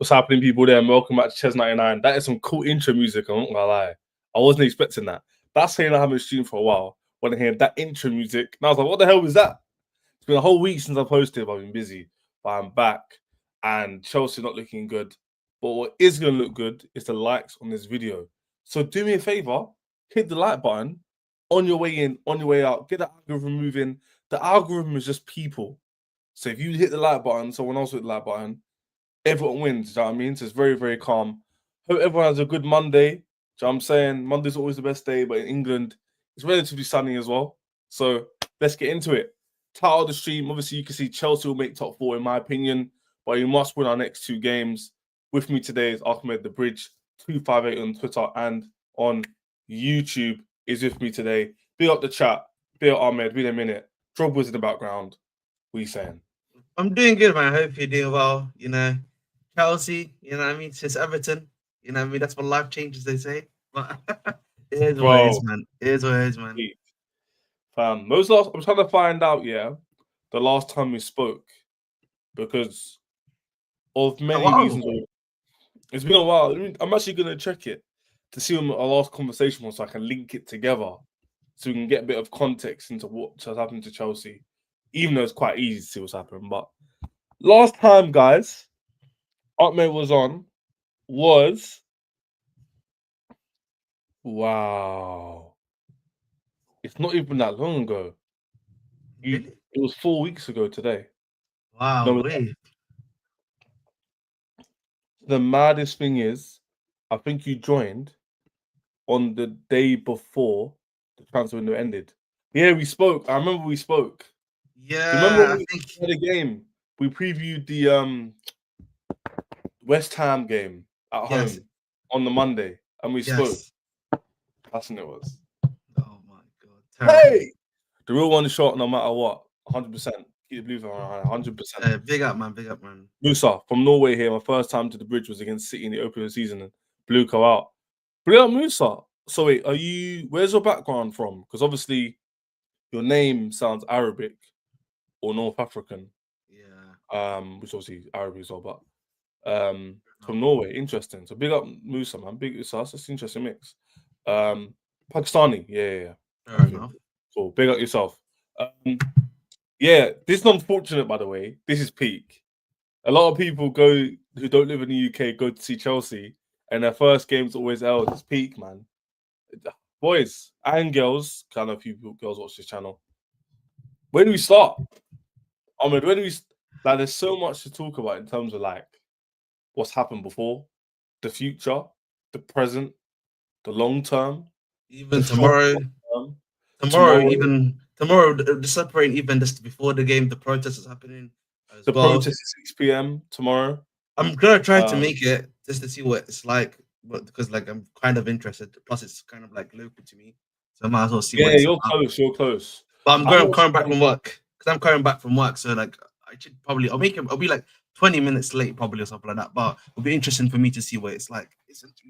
What's happening, people there? And welcome back to Chess 99. That is some cool intro music, I'm not gonna lie. I wasn't expecting that. That's saying I haven't streamed for a while. When I hear that intro music, and I was like, what the hell was that? It's been a whole week since I posted, but I've been busy. But I'm back, and Chelsea not looking good. But what is gonna look good is the likes on this video. So do me a favor, hit the like button on your way in, on your way out. Get the algorithm moving. The algorithm is just people. So if you hit the like button, someone else hit the like button, everyone wins. Do you know what I mean? So it's very, very calm. Hope everyone has a good Monday. Do you know what I'm saying? Monday's always the best day, but in England, it's relatively sunny as well. So let's get into it. Title of the stream, obviously, you can see Chelsea will make top four, in my opinion, but you must win our next two games. With me today is Ahmed the Bridge, 258 on Twitter and on YouTube is with me today. Big up the chat. Big up Ahmed. Wait a minute. Drogba's in the background. What are you saying? I'm doing good, man. I hope you're doing well. Chelsea, what I mean? Since Everton, what I mean? That's what life changes, they say. But it is what it is, man. It is what it is, man. I'm trying to find out, the last time we spoke, because of many reasons. It's been a while. I'm actually going to check it to see when our last conversation was, so I can link it together, so we can get a bit of context into what has happened to Chelsea, even though it's quite easy to see what's happened. But last time, guys, Ahmed was on, wow. It's not even that long ago. Really? It was 4 weeks ago today. Wow, No, wait. the maddest thing is, I think you joined on the day before the transfer window ended. Yeah, we spoke. I remember we spoke. Yeah, Remember I we think had a game. We previewed the West Ham game at home on the Monday, and we spoke. That's when it was. Oh my god. Terrible. Hey, the real one shot, no matter what, 100%. Keep the blue for 100%. Big up, man. Big up, man. Musa from Norway here. My first time to the Bridge was against City in the opening season, and Blue go out. Bring up Musa. So wait, where's your background from? Because obviously your name sounds Arabic or North African. Yeah. Which obviously Arabic as well, but from Norway. Interesting. So big up Musa, man. Big Musa. That's an interesting mix. Pakistani. Yeah. Fair enough. Cool. Big up yourself. Yeah, this is unfortunate, by the way. This is peak. A lot of people who don't live in the UK go to see Chelsea, and their first game's always L's. It's peak, man. Boys and girls, kind of a few girls watch this channel. When do we start? Ahmed, there's so much to talk about in terms of like what's happened before, the future, the present, the long term, even tomorrow. Tomorrow, the separating even just before the game, the protest is happening. The protest is 6 p.m. tomorrow. I'm gonna try to make it just to see what it's like, because like I'm kind of interested. Plus, it's kind of like local to me, so I might as well see. Yeah, you're close. But I'm coming back from work because I'm coming back from work. So like I should probably I'll be like 20 minutes late probably or something like that. But it'll be interesting for me to see what it's like.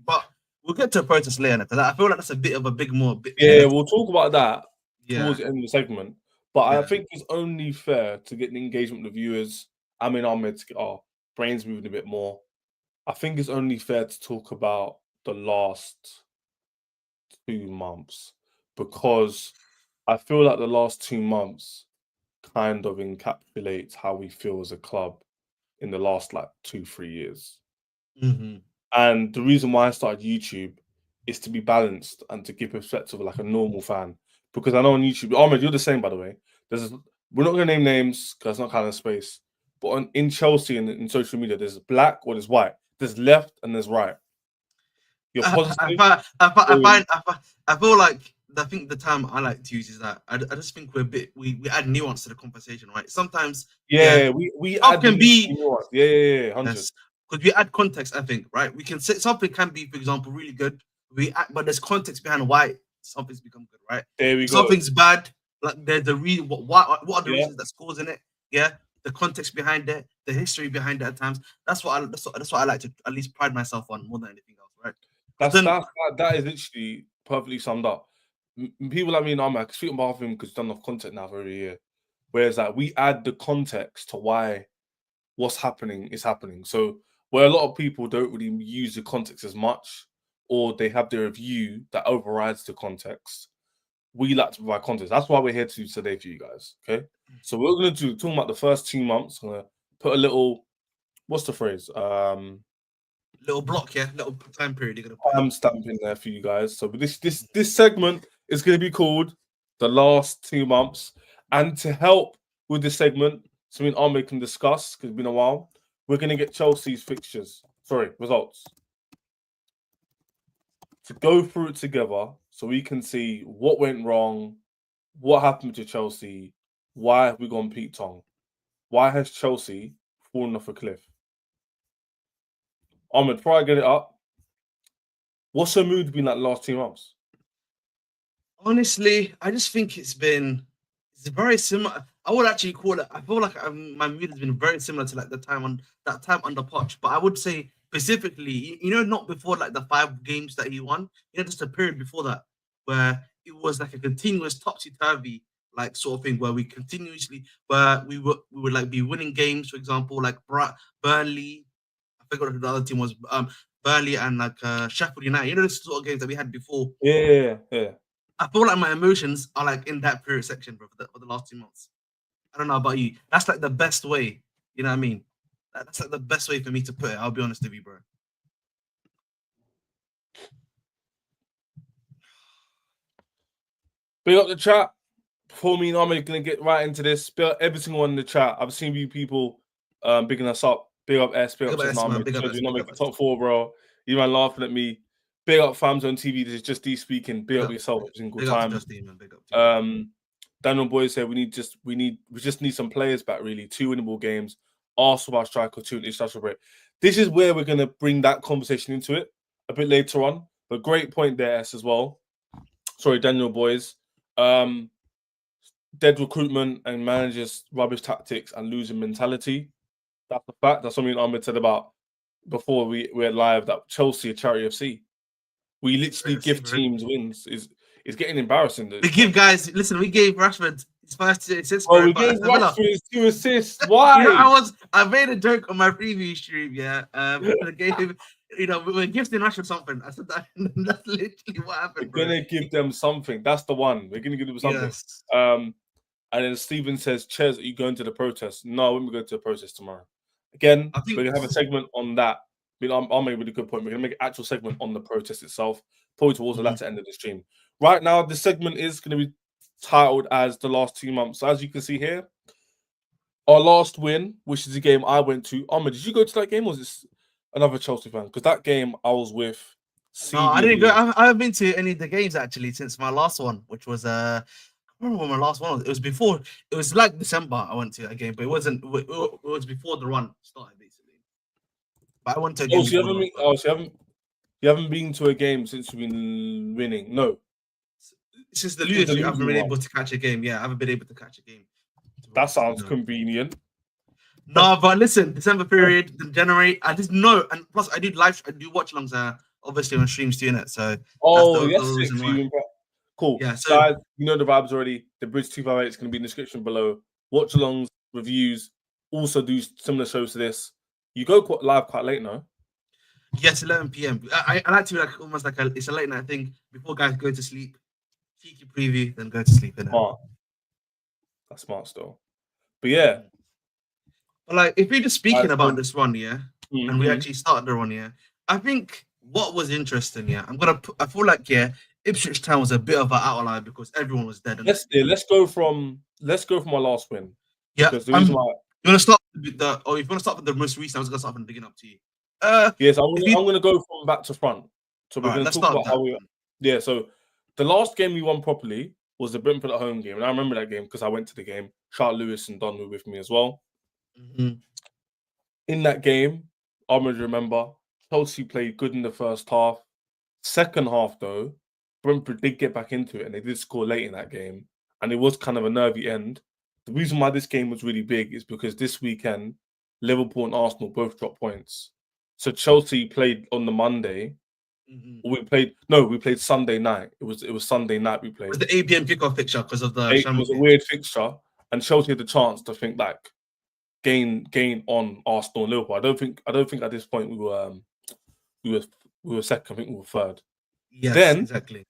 But we'll get to a protest later because I feel like that's a bit of a big more. We'll talk about that towards the end of the segment. But I think it's only fair to get the engagement with the viewers. I mean, Ahmed, to get our brains moving a bit more. I think it's only fair to talk about the last 2 months, because I feel like the last 2 months kind of encapsulates how we feel as a club in the last like 2-3 years. And the reason why I started YouTube is to be balanced and to give perspective like a normal fan. Because I know on YouTube, Ahmed, you're the same, by the way. We're not going to name names because it's not kind of space. But in Chelsea and in social media, there's black or there's white. There's left and there's right. You're positive. I feel like I think the term I like to use is that I just think we add nuance to the conversation, right? Sometimes we add can be nuance. 100. Because we add context, I think, right? We can say something can be, for example, really good. But there's context behind why something's become good, right? There we go. Something's bad, like there's the reason. What are the reasons that's causing it? Yeah, the context behind it, the history behind it. At times, that's what I like to at least pride myself on more than anything else, right? That is literally perfectly summed up. People like me and Ahmed, I can speak on behalf of him because we've done enough content now for every year. Whereas like we add the context to why what's happening is happening. So where a lot of people don't really use the context as much, or they have their view that overrides the context. We like to provide context. That's why we're here to today for you guys. Okay. So we're going to talk about the first 2 months. I'm going to put a little, what's the phrase? Little block, yeah, little time period. You're gonna put Time stamp in there for you guys. So this segment is going to be called the last 2 months. And to help with this segment, so me and Ahmed can discuss, because it's been a while, we're going to get Chelsea's results. To go through it together so we can see what went wrong, what happened to Chelsea, why have we gone Pete Tong? Why has Chelsea fallen off a cliff? Ahmed, before I get it up, what's your mood been like the last 2 months? Honestly, I just think it's very similar. I would actually call it. I feel like my mood has been very similar to like that time under Poch. But I would say specifically, not before like the 5 games that he won. Just a period before that where it was like a continuous topsy turvy like sort of thing where we would like be winning games. For example, like Burnley. I forgot who the other team was. Burnley and like Sheffield United. The sort of games that we had before. Yeah. I feel like my emotions are like in that period section, bro, for the last 2 months. I don't know about you. That's like the best way. You know what I mean? That's like the best way for me to put it. I'll be honest with you, bro. Big up the chat. Before me and Ahmed going to get right into this, big up every single one in the chat. I've seen you people bigging us up. Big up S, big up Ahmed. You're not making top 4, bro. You man laughing at me. Big up fams on TV. This is Just D speaking. Big up yourself every single time. Big up. Daniel Boyd said we just need some players back, really. 2 winnable games. Arsenal by striker, 2 international break. This is where we're gonna bring that conversation into it a bit later on. But great point there, S, as well. Sorry, Daniel Boys. Dead recruitment and managers' rubbish tactics and losing mentality. That's a fact. That's something Ahmed said about before we went live, that Chelsea are charity FC. We literally give teams wins. It's getting embarrassing. We give guys. Listen, we gave Rashford his first 2 assists. Oh, we gave Rashford his 2 assists. Why? I made a joke on my preview stream. Yeah, I gave him. We're gifting Rashford something. I said that. That's literally what happened. We're gonna give them something. That's the one. We're gonna give them something. Yes. And then Stephen says, "Ches, are you going to the protest?" No, we're going to the protest tomorrow. Again, we're gonna have a segment on that. I'll make a really good point. We're gonna make an actual segment on the protest itself, probably towards the latter end of the stream. Right now, the segment is going to be titled as the last 2 months. So as you can see here, our last win, which is the game I went to. Ahmed, did you go to that game, or was this another Chelsea fan? Because that game I was with. No, I didn't go. I haven't been to any of the games actually since my last one, which was I remember when my last one was. It was before. It was like December. I went to a game, but it wasn't. It was before the run started, basically. But I went to a game. You haven't been to a game since you've been winning. No. Since the losing, I haven't been able to catch a game. Yeah, I haven't been able to catch a game. That sounds convenient. No, but listen, December period, January, I just know, and plus I do watch alongs obviously on streams too, innit? So cool. Yeah, so guys, you know the vibes already. The Bridge 258 is going to be in the description below. Watch alongs, reviews, also do similar shows to this. You go live quite late now. Yes, 11 p.m. I like to be like almost like it's a late night thing before guys go to sleep. Cheeky preview, then go to sleep. Smart. That's smart still. But yeah. But like if we're just speaking about this run, yeah, and we actually started the run, yeah, I think what was interesting, yeah, I feel like Ipswich Town was a bit of an outlier because everyone was dead. Let's go from our last win. Yeah. You want to start with if you want to start with the most recent, I was gonna start from the beginning up to you. Yes, I'm gonna go from back to front. So we're gonna talk about how we. Yeah, so the last game we won properly was the Brentford at home game, and I remember that game because I went to the game. Charles Lewis and Don were with me as well. In that game, I remember Chelsea played good in the first half. Second half, though, Brentford did get back into it, and they did score late in that game, and it was kind of a nervy end. The reason why this game was really big is because this weekend, Liverpool and Arsenal both dropped points. So Chelsea played on the Monday. We played Sunday night. It was Sunday night we played. It was the 8 p.m. kickoff fixture because of the. It was a weird fixture, and Chelsea had the chance to think like gain on Arsenal and Liverpool. I don't think at this point we were second. I think we were third. Yes, Then exactly.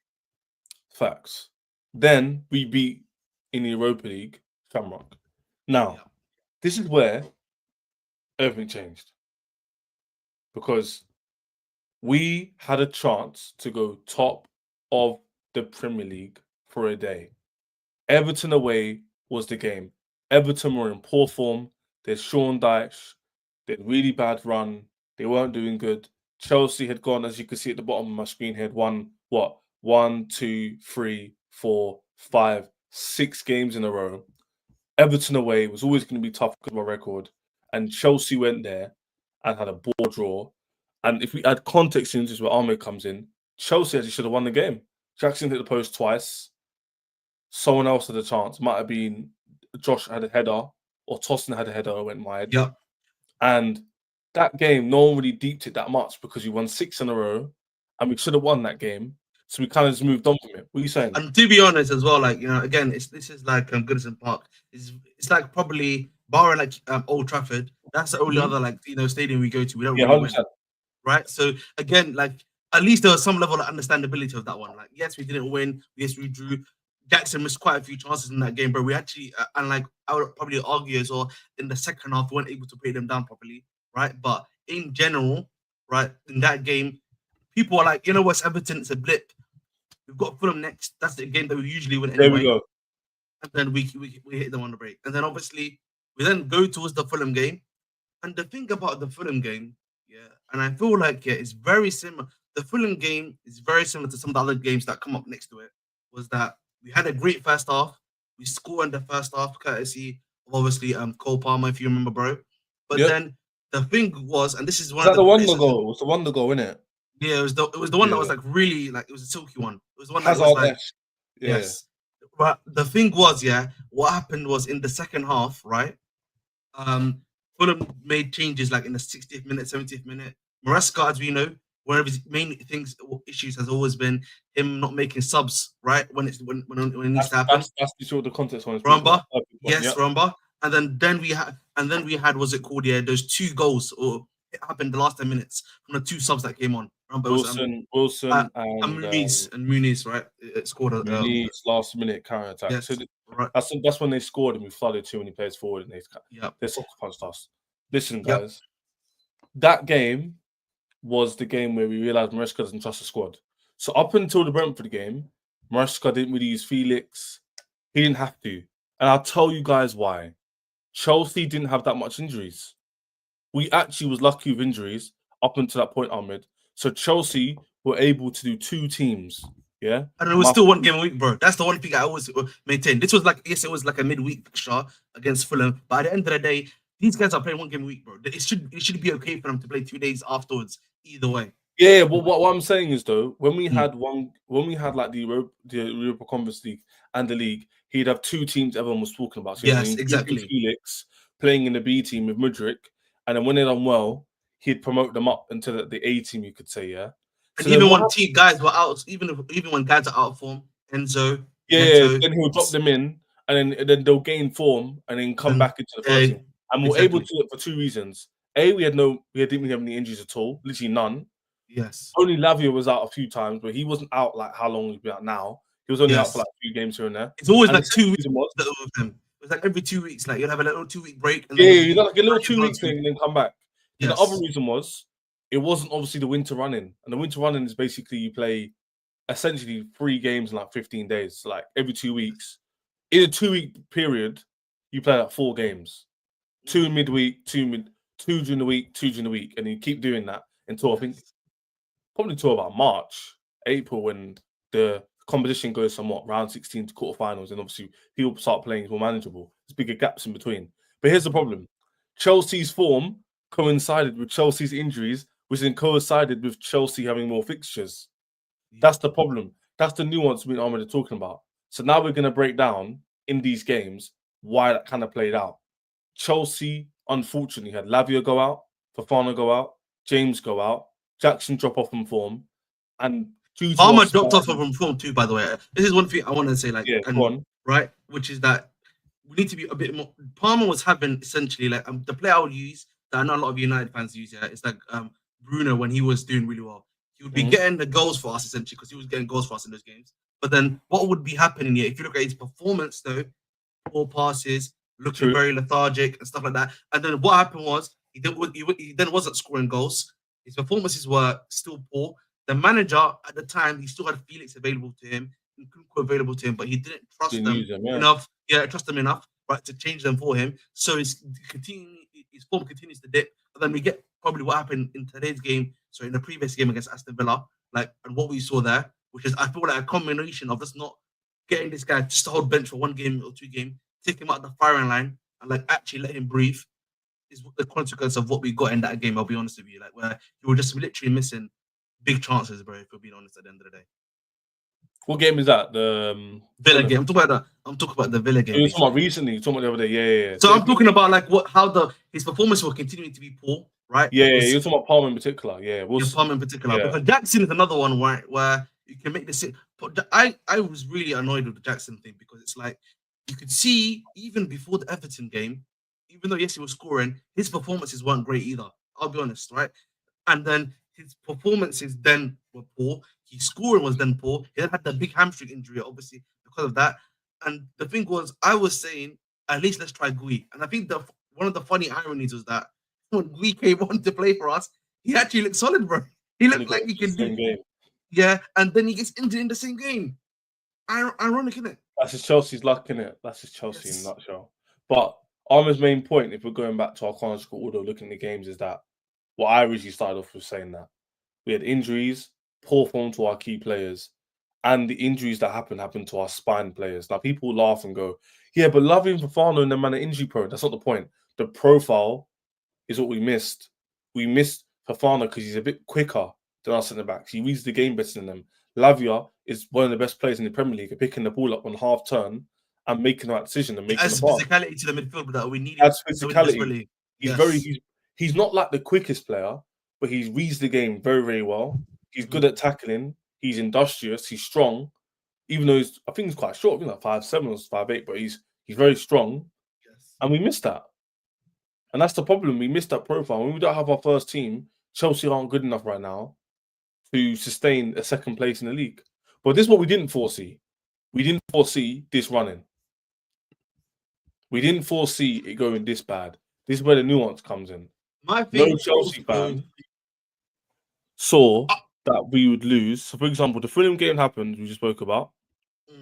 facts. Then we beat in the Europa League Shamrock. Now, Yeah. this is where everything changed because we had a chance to go top of the Premier League for a day. Everton away was the game. Everton were in poor form. There's Sean Dyche. They had really bad run. They weren't doing good. Chelsea had gone, as you can see at the bottom of my screen, had won what? 1, 2, 3, 4, 5, 6 games in a row. Everton away was always going to be tough because of our record. And Chelsea went there and had a ball draw. And if we add context into this where Ahmed comes in, Chelsea actually should have won the game. Jackson hit the post twice. Someone else had a chance. Might have been Josh had a header or Tossin had a header and went wide. Yep. And that game, no one really deeped it that much because we won 6 in a row and we should have won that game. So we kind of just moved on from it. What are you saying? And to be honest as well, like, you know, again, this is like Goodison Park. It's like probably barring like Old Trafford. That's the only other like, you know, stadium we go to. We don't really win, right? So again, like at least there was some level of understandability of that one. Like, yes, we didn't win. Yes, we drew. Jackson missed quite a few chances in that game, but we actually, and like I would probably argue as well, in the second half, we weren't able to pay them down properly, right? But in general, right, in that game, people are like, you know what's Everton? It's a blip. We've got Fulham next. That's the game that we usually win anyway. There we go. And then we hit them on the break. And then obviously, we then go towards the Fulham game. And the thing about the Fulham game, yeah, and I feel like it's very similar. The Fulham game is very similar to some of the other games that come up next to it, was that we had a great first half. We scored in the first half, courtesy of obviously Cole Palmer, if you remember, bro. But then the thing was, and this is one of the wonder goal. It was the wonder goal, innit? Yeah, it was the one that was like really like it was a silky one. It was one that was like yes. But the thing was, what happened was in the second half, right? Fulham made changes like in the 60th minute, 70th minute. Maresca, as we know, one of his main issues has always been him not making subs, right? When it needs to happen. That's the context one. Rumba, yes, Rumba. And then we had what's it called? Yeah, those 2 goals, or it happened the last 10 minutes from the 2 subs that came on. Rumba Wilson and Muniz, right? It scored a Muniz last minute counter attack. Yes, so right. That's when they scored and we flooded too many players forward and they soccer punched us. Listen, guys, that game was the game where we realized Maresca doesn't trust the squad. So up until the Brentford game, Maresca didn't really use Felix. He didn't have to. And I'll tell you guys why. Chelsea didn't have that much injuries. We actually was lucky with injuries up until that point, Ahmed. So Chelsea were able to do 2 teams. Yeah. And it was still 1 game a week, bro. That's the one thing I always maintain. This was like, yes, it was like a midweek fixture against Fulham. But at the end of the day, these guys are playing 1 game a week, bro. It should be okay for them to play 2 days afterwards, either way. Yeah, but what I'm saying is though, when we had like the Europa Conference League and the league, he'd have 2 teams everyone was talking about. So yes, exactly. Felix playing in the B team with Mudryk, and then when they done well, he'd promote them up into the A team, you could say, yeah. And so even when guys were out, even when guys are out of form, Enzo, then he'll drop them in, and then they'll gain form and then come back into the first team. And we're able to do it for 2 reasons. A, we didn't really have any injuries at all, literally none. Yes. Only Lavia was out a few times, but he wasn't out like how long he's been out now. He was only out for like a few games here and there. It's always like 2 weeks with him. It's like every 2 weeks, like you'll have a little 2-week break. And you got like a little 2-week thing and then come back. Yes. And the other reason was it wasn't obviously the winter running. And the winter running is basically you play essentially 3 games in like 15 days. So like every 2 weeks. In a 2-week period, you play like 4 games. 2 midweek, 2 during the week, 2 during the week. And you keep doing that until I think probably till about March, April, when the competition goes somewhat round 16 to quarterfinals, and obviously people start playing, it's more manageable. There's bigger gaps in between. But here's the problem. Chelsea's form coincided with Chelsea's injuries, which then coincided with Chelsea having more fixtures. That's the problem. That's the nuance we and Ahmed are talking about. So now we're going to break down in these games why that kind of played out. Chelsea, unfortunately, had Lavia go out, Fofana go out, James go out, Jackson drop off from form, and Palmer dropped off from form too, by the way. This is one thing I want to say, like, go on. Right? Which is that we need to be a bit more. Palmer was having essentially like the player I would use that I know a lot of United fans use. Yeah, it's like Bruno when he was doing really well. He would be getting the goals for us essentially because he was getting goals for us in those games. But then what would be happening here if you look at his performance though, poor passes, looking very lethargic and stuff like that. And then what happened was he then wasn't scoring goals. His performances were still poor. The manager at the time he still had Felix available to him, Nkunku available to him, but he didn't trust them enough. Yeah, trust them enough, right, to change them for him. So his form continues to dip. But then we get probably what happened in today's game. So in the previous game against Aston Villa, like and what we saw there, which is I feel like a combination of us not getting this guy just to hold bench for 1 game or 2 games, take him out the firing line and like actually let him breathe is the consequence of what we got in that game. I'll be honest with you, like where you were just literally missing big chances, bro. If we're being honest, at the end of the day. What game is that? The Villa game. I'm talking about the Villa game. You were talking about recently. You talking about the other day. Yeah. So I'm talking about like how his performance will continue to be poor, right? Yeah, you're talking about Palmer in particular. Yeah, Palmer in particular. Because Jackson is another one where you can make this. But I was really annoyed with the Jackson thing because it's like you could see even before the Everton game, even though yes he was scoring, his performances weren't great either. I'll be honest, right? And then his performances then were poor. His scoring was then poor. He then had the big hamstring injury, obviously, because of that. And the thing was, I was saying, at least let's try Gui. And I think one of the funny ironies was that when Gui came on to play for us, he actually looked solid, bro. He looked like he could do. Yeah, and then he gets injured in the same game. Ironic, isn't it? That's just Chelsea's luck, innit? That's just Chelsea in a nutshell. But Armour's main point, if we're going back to our chronological order, looking at the games, is that what I originally started off with saying that we had injuries, poor form to our key players, and the injuries that happened to our spine players. Now, people laugh and go, yeah, but Lavia and Fofana and them man are injury prone. That's not the point. The profile is what we missed. We missed Fofana because he's a bit quicker than our centre backs. He reads the game better than them. Lavia is one of the best players in the Premier League, picking the ball up on half turn and making that decision and making the physicality to the midfield that we need. Adds physicality. He's not like the quickest player, but he reads the game very, very well. He's good at tackling. He's industrious. He's strong. Even though I think he's quite short, I think like 5'7" or 5'8", but he's very strong. Yes. And we missed that. And that's the problem. We missed that profile. When we don't have our first team, Chelsea aren't good enough right now to sustain a second place in the league. But this is what we didn't foresee. We didn't foresee this running. We didn't foresee it going this bad. This is where the nuance comes in. No Chelsea fan saw that we would lose. So, for example, the Fulham game happened, we just spoke about.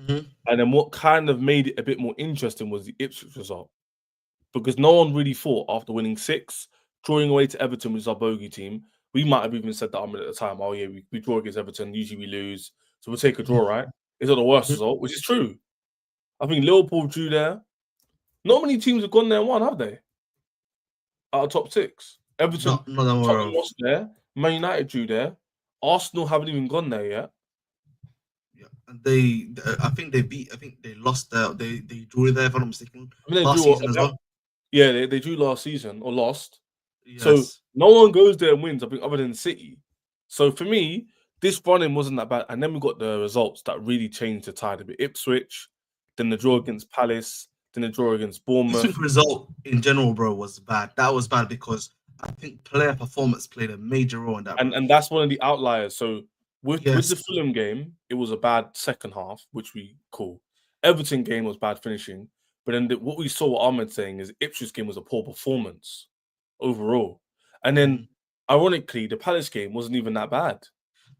And then what kind of made it a bit more interesting was the Ipswich result. Because no one really thought after winning 6, drawing away to Everton, which is our bogey team, we might have even said that at the time, oh yeah, we draw against Everton, usually we lose, so we'll take a draw, right? It's not the worst result, which is true. I think Liverpool drew there. Not many teams have gone there and won, have they? Out of top 6. Everton lost there. Man United drew there. Arsenal haven't even gone there yet. Yeah, and I think they lost there. They drew there, if I'm not mistaken. Last season as well. Yeah, they drew last season or lost. Yes. So no one goes there and wins, I think, other than City. So for me, this running wasn't that bad. And then we got the results that really changed the tide a bit. Ipswich, then the draw against Palace, then the draw against Bournemouth. Ipswich result in general, bro, was bad. That was bad because I think player performance played a major role in that. And that's one of the outliers. So with the Fulham game, it was a bad second half, which we call. Everton game was bad finishing. But then what we saw, what Ahmed saying, is Ipswich game was a poor performance overall. And then, ironically, the Palace game wasn't even that bad.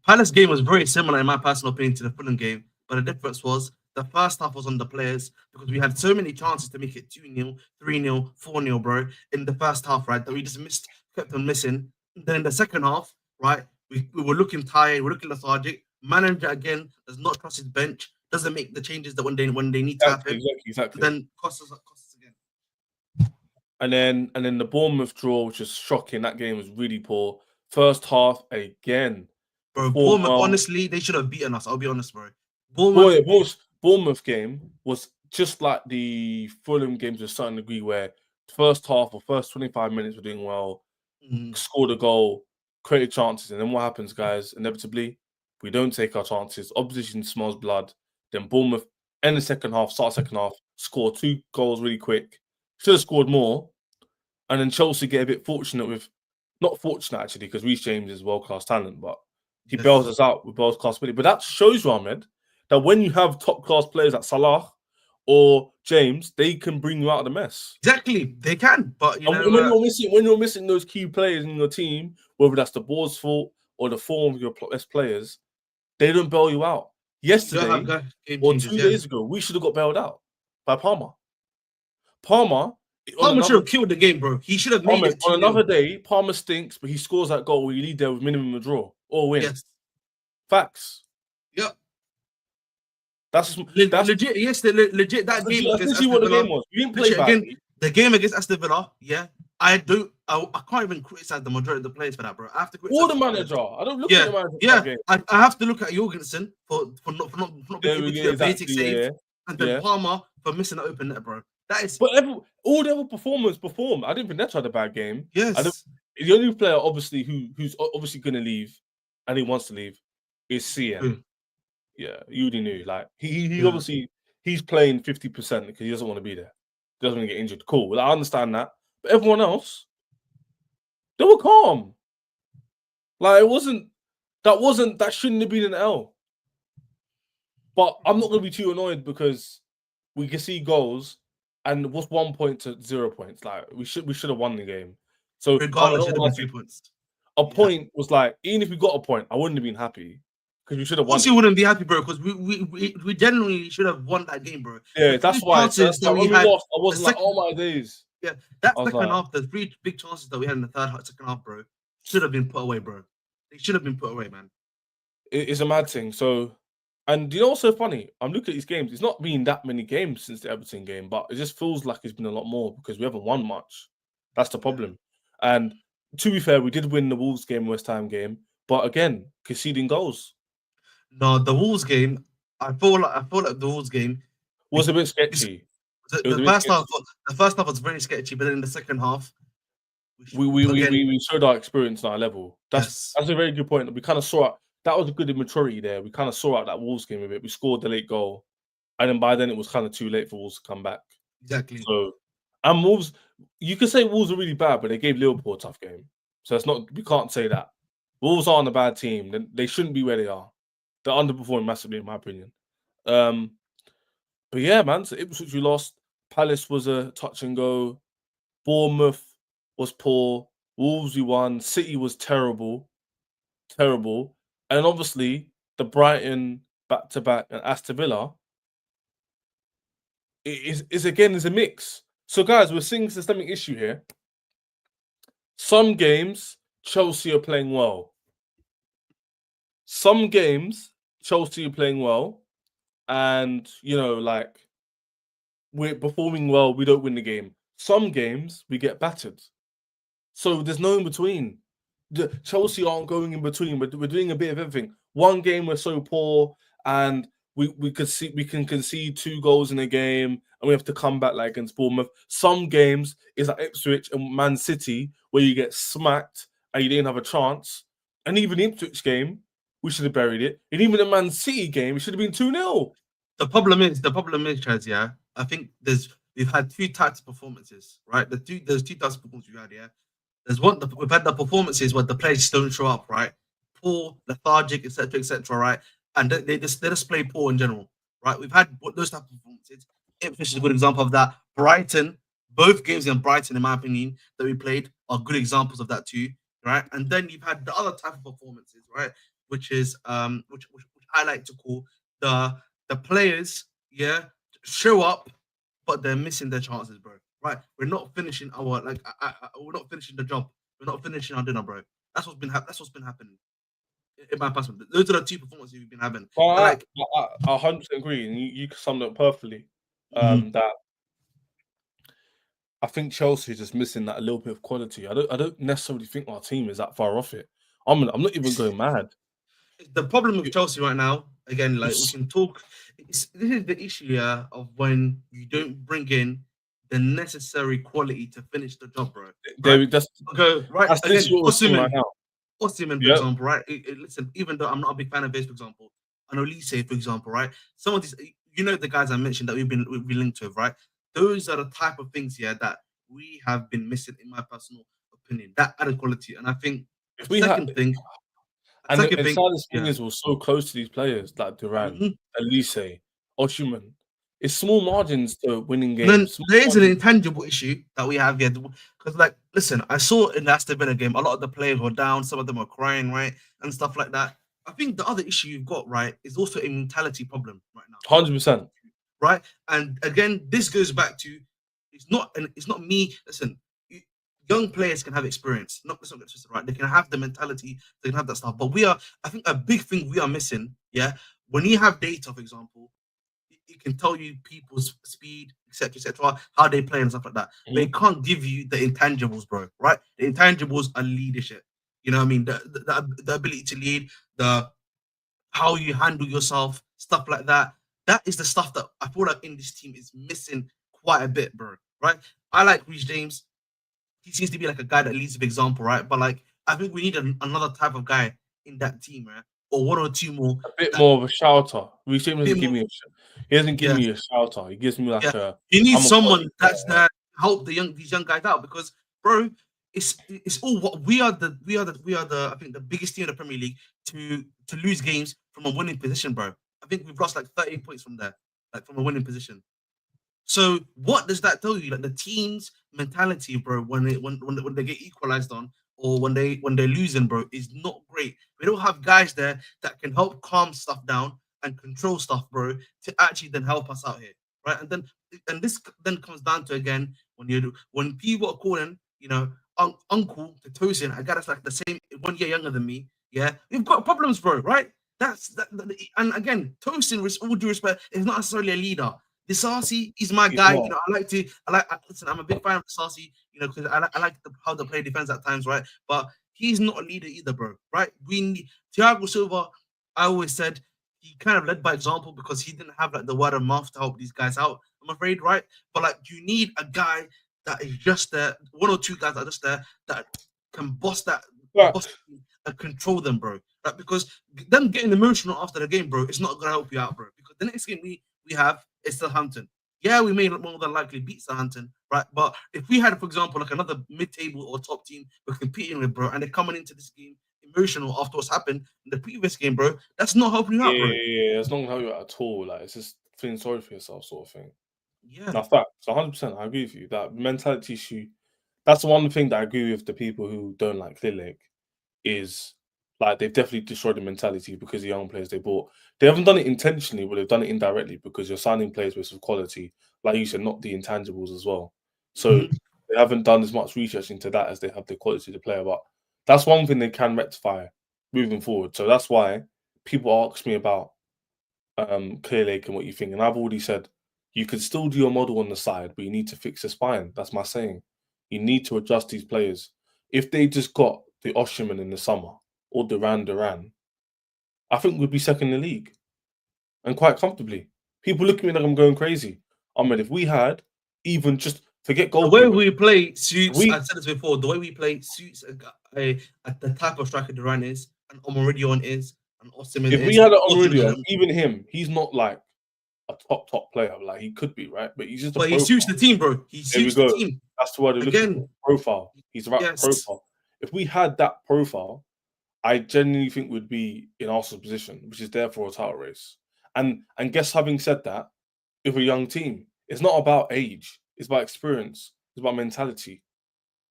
Palace game was very similar, in my personal opinion, to the Fulham game. But the difference was the first half was on the players because we had so many chances to make it 2-0, 3-0, 4-0, bro, in the first half, right, that we just kept on missing. And then in the second half, right, we were looking tired, we're looking lethargic. Manager, again, does not trust his bench, doesn't make the changes that when they need to happen. Exactly. Then costs us again. And then the Bournemouth draw, which was shocking. That game was really poor. First half again. Bro, Bournemouth, honestly, they should have beaten us. I'll be honest, bro. Bournemouth game was just like the Fulham games to a certain degree where first half or first 25 minutes we're doing well, scored a goal, created chances. And then what happens, guys? Inevitably, we don't take our chances. Opposition smells blood. Then Bournemouth end the second half, start second half, score 2 goals really quick. Should have scored more. And then Chelsea get a bit fortunate with, not fortunate actually, because Reece James is world-class talent, but he bails us out with world-class ability. But that shows you, Ahmed, that when you have top-class players like Salah or James, they can bring you out of the mess. Exactly, they can. But you know, when you're missing those key players in your team, whether that's the board's fault or the form of your best players, they don't bail you out. Yesterday or 2 days ago, we should have got bailed out by Palmer. Palmer should have killed the game, bro. He should have made it. On another day, Palmer stinks, but he scores that goal. We lead there with minimum of draw or win. Yes. Facts. Yep. That's legit. Yes, legit. That game. That's what the game was. We didn't play badly. The game against Aston Villa. Yeah, I can't even criticize the majority of the players for that, bro. I have to criticize or the manager. I don't look at the manager. Yeah, I have to look at Jorgensen for not being able to do a basic save, and then Palmer for missing the open net, bro. That is. But all the other performers performed. I didn't think Neto had a bad game. Yes. The only player, obviously, who's obviously going to leave, and he wants to leave, is CN. Yeah, you already knew. Like he obviously he's playing 50% because he doesn't want to be there. He doesn't want to get injured. Cool. Well, I understand that. But everyone else, they were calm. Like that shouldn't have been an L. But I'm not gonna be too annoyed because we can see goals and what's 1 point to 0 points. Like we should have won the game. So regardless, should have been 3 points. A point was like, even if we got a point, I wouldn't have been happy. Because we should have won. You wouldn't be happy, bro. Because we genuinely should have won that game, bro. Yeah, that's why. When we lost, I wasn't like, oh my days. Yeah, that second half, the 3 big chances that we had in the second half, bro, should have been put away, bro. They should have been put away, man. It's a mad thing. So, and you know what's so funny? I'm looking at these games. It's not been that many games since the Everton game, but it just feels like it's been a lot more because we haven't won much. That's the problem. And to be fair, we did win the Wolves game, West Ham game, but again, conceding goals. No, the Wolves game. I feel like the Wolves game was a bit sketchy. The first half was very sketchy, but then in the second half, we showed our experience on our level. That's a very good point. We kind of saw it. That was a good immaturity there. We kind of saw out that Wolves game a bit. We scored the late goal, and then by then it was kind of too late for Wolves to come back. Exactly. So, and Wolves, you could say Wolves are really bad, but they gave Liverpool a tough game. So it's not. We can't say that. Wolves aren't a bad team. They shouldn't be where they are. They're underperforming massively, in my opinion. But yeah, man. So Ipswich we lost. Palace was a touch and go. Bournemouth was poor. Wolves we won. City was terrible. And obviously, the Brighton back-to-back and Aston Villa is a mix. So, guys, we're seeing a systemic issue here. Some games, Chelsea are playing well. Some games, Chelsea are playing well. And, like, we're performing well, we don't win the game. Some games, we get battered. So, there's no in between. The Chelsea aren't going in between. We're doing a bit of everything. One game we're so poor, and we can concede 2 goals in a game, and we have to come back like against Bournemouth. Some games is like Ipswich and Man City where you get smacked and you didn't have a chance. And even the Ipswich game, we should have buried it. And even the Man City game, it should have been 2-0. The problem is, Chaz, yeah. I think we've had 2 types of performances, right? There's 2 types of performances we had, yeah. We've had the performances where the players just don't show up, right? Poor, lethargic, etc., right? And they just play poor in general, right? We've had those type of performances. Ipswich is a good example of that. Brighton, both games in Brighton, in my opinion, that we played are good examples of that too, right? And then you've had the other type of performances, right? Which is which I like to call the players, yeah, show up, but they're missing their chances, bro. Right, we're not finishing our we're not finishing the job. We're not finishing our dinner, bro. That's what's been happening. In my personal, those are the 2 performances we've been having. Well, I 100% agree, and you summed it up perfectly. That I think Chelsea is just missing that a little bit of quality. I don't necessarily think our team is that far off it. I'm not even going mad. The problem with Chelsea right now, again, like we can talk. This is the issue of when you don't bring in the necessary quality to finish the job, bro. Right? That's Osimhen, for example, right? Listen, even though I'm not a big fan of this, for example, and Olise, for example, right? Some of these, you know the guys I mentioned that we've been linked with, right? Those are the type of things here that we have been missing, in my personal opinion. That added quality, and I think If we had, and Silas yeah. Fingers was so close to these players like Duran, Mhm. Elise, Oshuman. It's small margins to winning And then games. there is an intangible issue that we have here. Because, like, listen, I saw in the Aston Villa game, a lot of the players were down, some of them were crying, right? And stuff like that. I think the other issue you've got, right, is also a mentality problem right now. 100%. Right? And again, this goes back to it's not me. Listen, young players can have experience, let's not get twisted, right? They can have the mentality, they can have that stuff. But I think a big thing we are missing, yeah, when you have data, for example, it can tell you people's speed, etc., how they play and stuff like that. But it can't give you the intangibles, bro. Right? The intangibles are leadership. You know what I mean? The ability to lead, the how you handle yourself, stuff like that. That is the stuff that I feel like in this team is missing quite a bit, bro. Right? I like Reece James. He seems to be like a guy that leads with example, right? But like, I think we need another type of guy in that team, right? Or one or two more. A bit more of a shouter. Reece James doesn't give me he doesn't give me a shouter. He gives me like a. You need someone that's there to help these young guys out because, bro, it's all what we are the I think the biggest team in the Premier League to lose games from a winning position, bro. I think we've lost like 30 points from there, like from a winning position. So what does that tell you? Like the team's mentality, bro, when they get equalized on or when they're losing, bro, is not great. We don't have guys there that can help calm stuff down and control stuff, bro, to actually then help us out here, right? And this then comes down to again when people are calling, you know, uncle to Tosin, a guy that's like the same 1 year younger than me, yeah, we've got problems, bro, right? And again, Tosin, with all due respect, is not necessarily a leader. Disasi is my guy. You know, listen, I'm a big fan of Disasi, you know, because I like how they play defense at times, right? But he's not a leader either, bro, right? We need Thiago Silva. I always said he kind of led by example because he didn't have like the word of mouth to help these guys out, I'm afraid, right? But like you need a guy that is just there, one or two guys that are just there that can boss and control them, bro. Right? Because them getting emotional after the game, bro, it's not gonna help you out, bro. Because the next game we have is Southampton. Yeah, we may more than likely beat Southampton, right? But if we had, for example, like another mid-table or top team we're competing with, bro, and they're coming into this game emotional after what's happened in the previous game, bro, that's not helping you out, bro. Yeah, it's not gonna help you out at all. Like it's just feeling sorry for yourself, sort of thing. Yeah. Now, fact, 100%, I agree with you. That mentality issue, that's one thing that I agree with the people who don't like Clear Lake is like they've definitely destroyed the mentality because the young players they bought. They haven't done it intentionally, but they've done it indirectly because you're signing players with some quality, like you said, not the intangibles as well. So they haven't done as much research into that as they have the quality of the player. But that's one thing they can rectify moving forward. So that's why people ask me about Clear Lake and what you think. And I've already said you can still do your model on the side, but you need to fix the spine. That's my saying. You need to adjust these players. If they just got the Osherman in the summer or Duran, I think we'd be second in the league and quite comfortably. People look at me like I'm going crazy. Ahmed, if we had even just forget goal. The way we play suits, I said this before, the way we play suits the type of striker Duran is and Omaridion is and Osimhen is. If we had an Omaridion, even him, he's not like a top player. Like he could be, right? But he's just he suits the team, bro. He suits the team. That's the word they're looking for. Profile. He's the right profile. If we had that profile, I genuinely think we'd be in Arsenal's position, which is there for a title race. And guess having said that, if we're a young team, it's not about age, it's about experience, it's about mentality.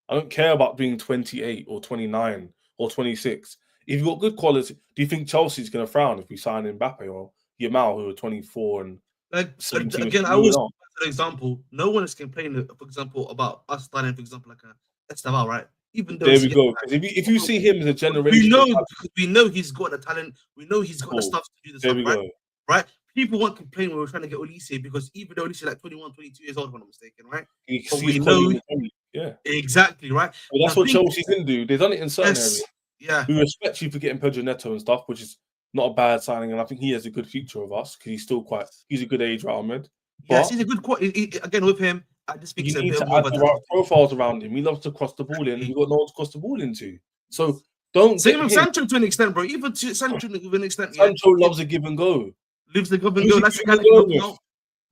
I don't care about being 28 or 29 or 26. If you've got good quality, do you think Chelsea's going to frown if we sign Mbappe or Yamal, who are 24 and again, I always an example. No one is complaining, for example, about us signing, for example, like a Estaval, right? Even though there we go. Because if you see him as a generation, we know he's got the talent. We know he's got the stuff to do the stuff, right? Right? People won't complain when we're trying to get Olise because even though Olise is like 21, 22 years old, if I'm not mistaken, right? But we know, exactly, right? Well, that's what Chelsea can do. They've done it in certain areas. Yeah, we respect you for getting Pedro Neto and stuff, which is not a bad signing, and I think he has a good future of us because he's a good age, right, Ahmed? Yes, he's a good quality. Again, with him, I just think you need to add the right profiles around him. He loves to cross the ball in. We've got no one to cross the ball into. So don't same with Sancho to an extent, bro. Even to Sancho to an extent. Sancho loves a give and go. Leaves the club and Who's go. he That's the giving guy the that goal can with? help.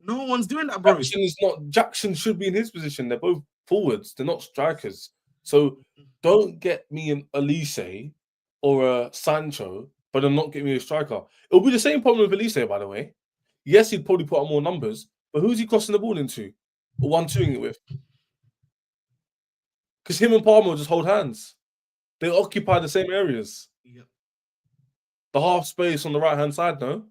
No one's doing that, bro. Jackson is not. Jackson should be in his position. They're both forwards. They're not strikers. So don't get me an Elise or a Sancho, but then not get me a striker. It'll be the same problem with Elise, by the way. Yes, he'd probably put out more numbers, but who's he crossing the ball into or 1-2ing it with? Because him and Palmer just hold hands. They occupy the same areas. Yep. The half space on the right hand side, no?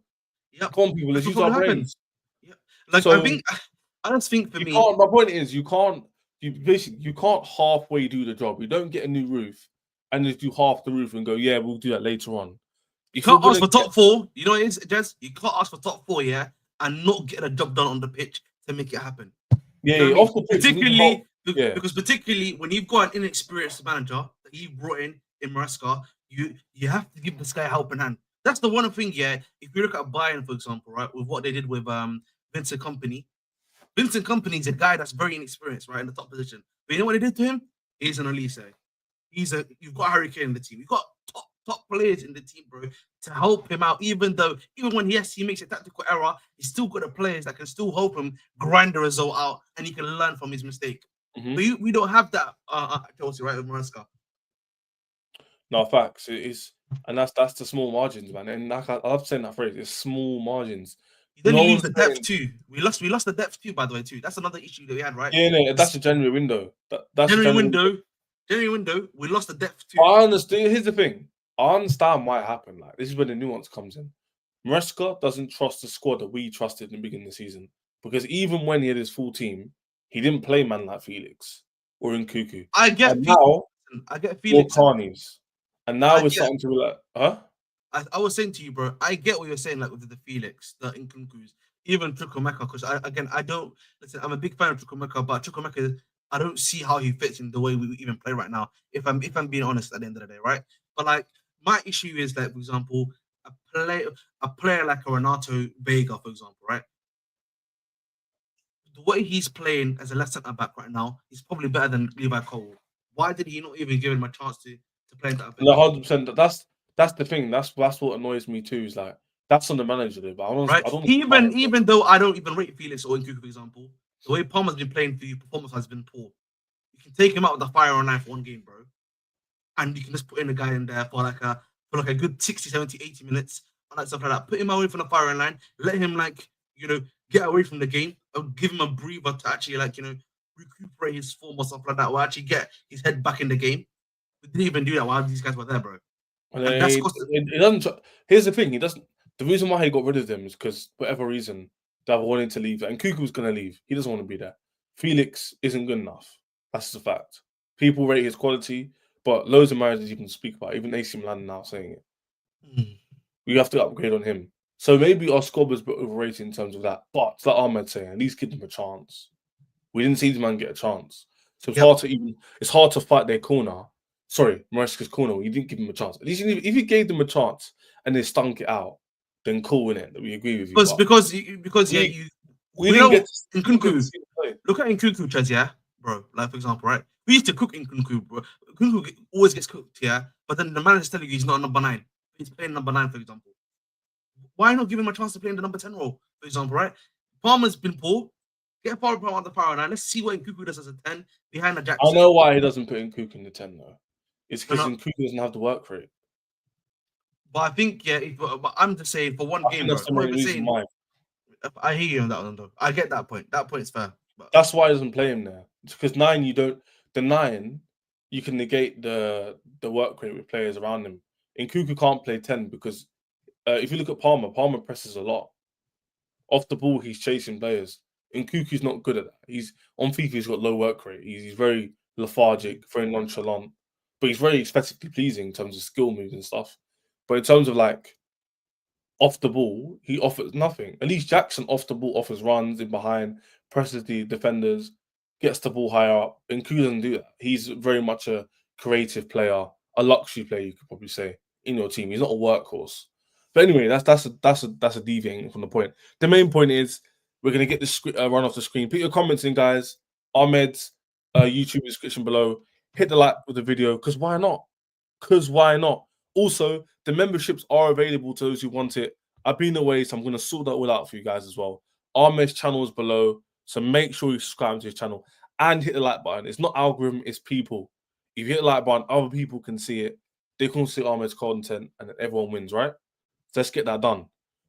Yep. Come on, people, let's That's use what our probably brains. Yep. Like So I just think for you me, can't. My point is, you can't. You can't halfway do the job. You don't get a new roof and just do half the roof and go, yeah, we'll do that later on. you If you're can't ask gonna for top four. You know what it is, Jez? You can't ask for top four, yeah, and not get a job done on the pitch to make it happen. yeah, You know what I mean? off the pitch, you need to help. Yeah. Because particularly when you've got an inexperienced manager that you brought in Maresca, you have to give this guy a helping hand. That's the one thing, yeah. If you look at Bayern, for example, right, with what they did with Vincent Kompany. Vincent Kompany is a guy that's very inexperienced, right, in the top position. But you know what they did to him? He's an Elise. You've got Harry Kane in the team. You've got top players in the team, bro, to help him out. Even when he makes a tactical error, he's still got the players that can still help him grind the result out, and he can learn from his mistake. Mhm. But we don't have that at Chelsea, right, with Maresca. No, facts. It is, and that's the small margins, man. And like I love saying that phrase. It's small margins. Then No you lose one's the depth saying- too. We lost the depth too, by the way, too. That's another issue that we had, right? Yeah, no, that's a January window. That's a January window, we lost the depth too. I understand. Here's the thing. I understand why it happened. Like, this is where the nuance comes in. Maresca doesn't trust the squad that we trusted in the beginning of the season. Because even when he had his full team, he didn't play man like Felix or Nkunku. I get And now, or Felix. Carnies. And now we're get- starting to be like, huh? I was saying to you, bro, I get what you're saying, like with the Felix, the Nkunkus, even Chukwuemeka, because I don't listen. I'm a big fan of Chukwuemeka, but Chukwuemeka, I don't see how he fits in the way we even play right now. If I'm being honest, at the end of the day, right? But like my issue is that, for example, a player like a Renato Vega, for example, right? The way he's playing as a left centre back right now, he's probably better than Levi Cole. Why did he not even give him a chance to play in that? 100%. That's the thing. That's what annoys me too. Is like that's on the manager, though. But I don't even though I don't even rate Felix or Nkunku, for example, the way Palmer's been playing for you, performance has been poor. You can take him out with the fire on 9 for one game, bro, and you can just put in a guy in there for like a good 60, 70, 80 minutes, and like stuff like that. Put him away from the firing line, let him get away from the game, or give him a breather to actually recuperate his form or stuff like that, or actually get his head back in the game. We didn't even do that while these guys were there, bro. It doesn't. Here's the thing. He doesn't. The reason why he got rid of them is because whatever reason they were wanting to leave, and Kuku's going to leave. He doesn't want to be there. Felix isn't good enough. That's the fact. People rate his quality, but loads of managers you can speak about, even AC Milan now saying it. We have to upgrade on him. So maybe our squad was a bit overrated in terms of that. But like Ahmed saying, at least give them a chance. We didn't see the man get a chance. So it's hard to fight their corner. Sorry, Maresca's corner. You didn't give him a chance. At least if you gave them a chance and they stunk it out, then cool, innit? That we agree with you. We didn't get Nkunku. Look at Nkunku, Chaz, yeah, bro. Like for example, right? We used to cook Nkunku, bro. Nkunku always gets cooked, yeah. But then the manager's telling you he's not number 9. He's playing number 9, for example. Why not give him a chance to play in the number 10 role, for example, right? Palmer's been poor. Get Palmer on the power 9. Let's see what Nkunku does as a 10 behind the Jackson. I know why he doesn't put Nkunku in the 10 though. It's because Nkunku doesn't have the work rate. But I think, but I'm just saying for one game, that's bro, the reason why. I hear you on that one, though. I get that point. That point's fair. But that's why he doesn't play him there. It's because 9, the 9, you can negate the work rate with players around him. Nkunku can't play 10 because if you look at Palmer presses a lot. Off the ball, he's chasing players. Nkunku's not good at that. He's on FIFA, he's got low work rate. He's very lethargic, very nonchalant, but he's very aesthetically pleasing in terms of skill moves and stuff. But in terms of like off the ball, he offers nothing. At least Jackson off the ball offers runs in behind, presses the defenders, gets the ball higher up. Nkunku doesn't do that. He's very much a creative player, a luxury player, you could probably say, in your team. He's not a workhorse. But anyway, that's a deviating from the point. The main point is we're gonna get the run off the screen. Put your comments in, guys. Ahmed's YouTube description below. Hit the like with the video because why not? Also, the memberships are available to those who want it I've been away, so I'm going to sort that all out for you guys as well. Ahmed's channel is below, so make sure you subscribe to his channel and hit the like button. It's not algorithm, it's people. If you hit the like button, other people can see it. They can see Ahmed's content, and then everyone wins, right? So let's get that done.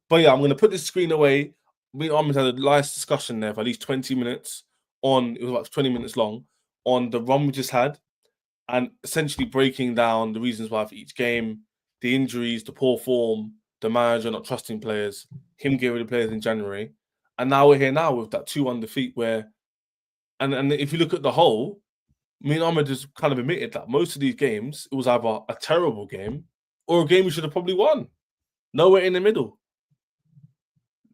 But yeah, I'm going to put this screen away. Me and Ahmed had a nice discussion there for at least 20 minutes on, it was about 20 minutes long, on the run we just had, and essentially breaking down the reasons why for each game, the injuries, the poor form, the manager not trusting players, him getting rid of players in January. And now we're here now with that 2-1 defeat where, and if you look at the whole, me and Ahmed just kind of admitted that most of these games, it was either a terrible game or a game we should have probably won. Nowhere in the middle.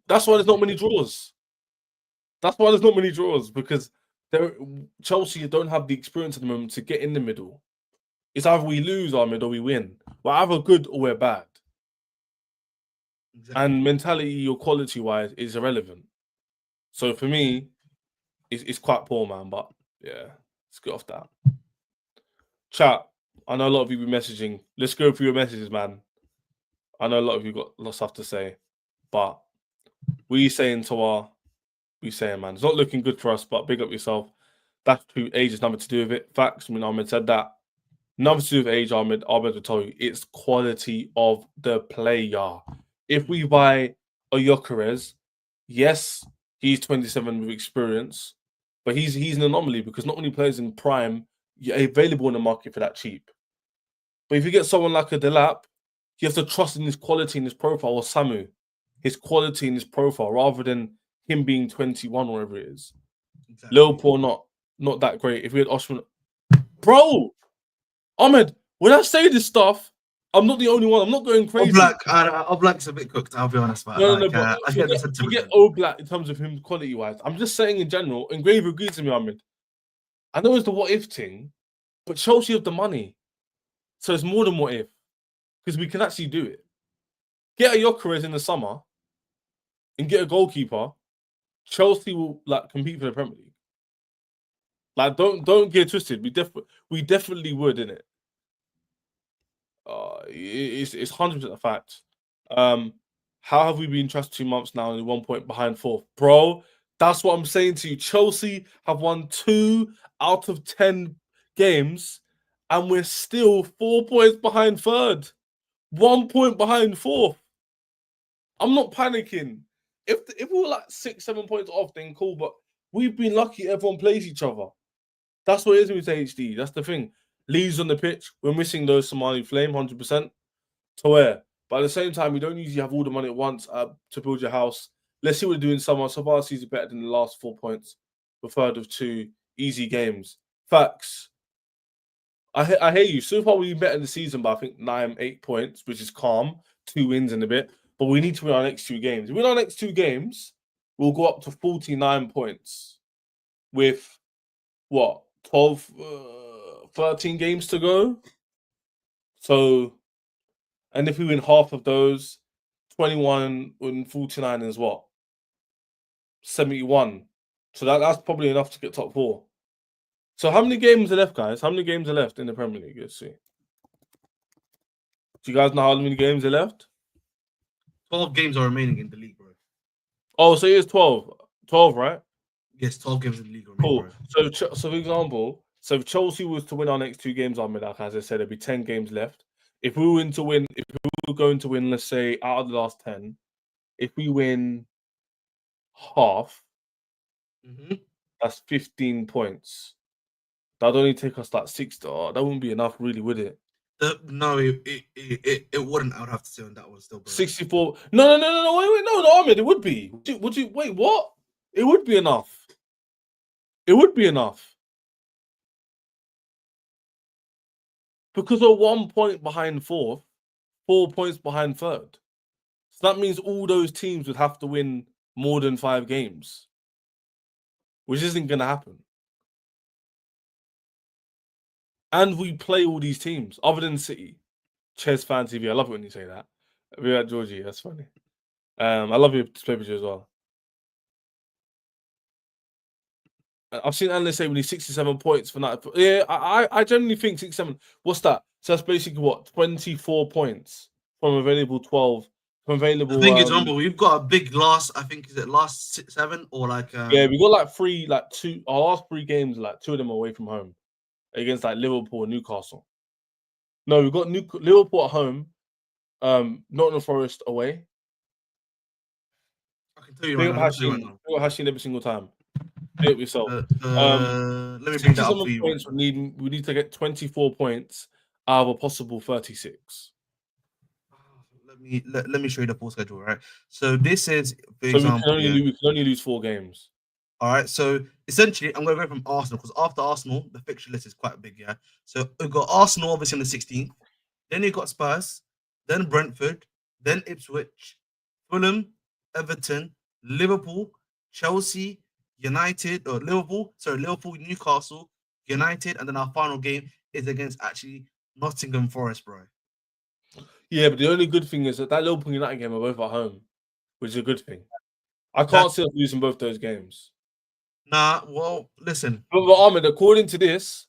That's why there's not many draws. That's why there's not many draws, because Chelsea don't have the experience at the moment to get in the middle. It's either we lose, Ahmed, or we win. We're either good or we're bad. Exactly. And mentality or quality-wise is irrelevant. So for me, it's quite poor, man. But yeah, let's get off that. Chat, I know a lot of you be messaging. Let's go through your messages, man. I know a lot of you got a lot of stuff to say. But what are you saying, Tawar? What are you saying, man? It's not looking good for us, but big up yourself. That's who age has nothing to do with it. Facts. I mean, Ahmed said that. Nothing to do with age, Ahmed. Ahmed will tell you it's quality of the player. If we buy a Gyökeres, yes, he's 27 with experience, but he's an anomaly because not many players in prime are available in the market for that cheap. But if you get someone like a Delap, you have to trust in his quality in his profile, or Samu, his quality in his profile, rather than him being 21 or whatever it is. Exactly. Liverpool not that great. If we had Osimhen, bro, Ahmed, when I say this stuff, I'm not the only one. I'm not going crazy. Oblak's a bit cooked, I'll be honest. But I get Oblak in terms of him quality-wise. I'm just saying in general, and Grave agrees with me, Ahmed. I know it's the what-if thing, but Chelsea have the money. So it's more than what if. Because we can actually do it. Get a Gyökeres in the summer and get a goalkeeper. Chelsea will compete for the Premier League. Don't get twisted. We definitely would, innit? It's 100% a fact. How have we been trusted 2 months now and 1 point behind fourth? Bro, that's what I'm saying to you. Chelsea have won 2 out of 10 games and we're still 4 points behind third. 1 point behind fourth. I'm not panicking. If we were 6-7 points off, then cool, but we've been lucky everyone plays each other. That's what it is with HD. That's the thing. Leaves on the pitch, we're missing those Somali Flame 100% to where. But at the same time, we don't usually have all the money at once to build your house. Let's see what we're doing summer. So far, season better than the last 4 points. The third of 2 easy games. Facts. I hear you. So far, we've been better in the season by I think 9-8 points, which is calm. 2 wins in a bit. But we need to win our next 2 games. If we win our next 2 games, we'll go up to 49 points with what? 13 games to go. So, and if we win half of those, 21 and 49 is what? 71. So that's probably enough to get top 4. So how many games are left, guys? How many games are left in the Premier League? Let's see. Do you guys know how many games are left? 12 games are remaining in the league, bro. Oh, so it is 12. 12, right? Yes, 12 games in the league. Cool. Bro. So for example, so if Chelsea was to win our next 2 games, as I said, there'd be 10 games left. If we were going to win, let's say, out of the last 10, if we win half, that's 15 points. That'd only take us 6. Oh, that wouldn't be enough, really, would it? No, it wouldn't. I would have to say on that one still. Bro. 64. No. Wait, no, Ahmed, it would be. Would you wait? What? It would be enough. It would be enough. Because we're 1 point behind fourth, 4 points behind third. So that means all those teams would have to win more than 5 games, which isn't going to happen. And we play all these teams, other than City. Ches Fan TV, I love it when you say that. We're at Georgie, that's funny. I love your display picture as well. I've seen analysts say we need 67 points for that. Yeah, I generally think 67. What's that? So that's basically what? 24 points from available 12 available. The thing is, remember, we've got a big last. I think is it last 7 or like. Yeah, we got like two. Our last 3 games, like 2 of them away from home, against like Liverpool and Newcastle. No, we got Liverpool at home, Nottingham Forest away. I can tell you right now. We got Hashing every single time. Do it yourself. Let me bring that up for you. Points, we need to get 24 points out of a possible 36. Let me show you the full schedule, right? So this is, for so example, we can only lose 4 games. All right. So essentially, I'm going to go from Arsenal because after Arsenal, the fixture list is quite big, yeah. So we've got Arsenal obviously on the 16th. Then you've got Spurs, then Brentford, then Ipswich, Fulham, Everton, Liverpool, Chelsea, United, or Liverpool, Newcastle, United, and then our final game is against actually Nottingham Forest, bro. Yeah, but the only good thing is that Liverpool United game are both at home, which is a good thing. I can't see us losing both those games. Nah, well, listen. But Ahmed, according to this,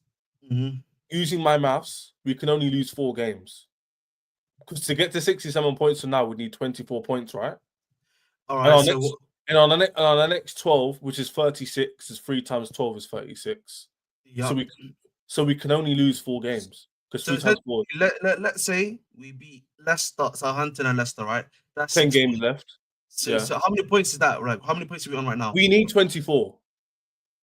using my maths, we can only lose 4 games. Because to get to 67 points from now, we need 24 points, right? All right. And on the next 12, which is 36, is 3 times 12 is 36. Yep. So we can only lose 4 games. Because let's say we beat Leicester, Southampton, and Leicester, right? That's 10 games left. So how many points is that? Right? How many points are we on right now? We need 24.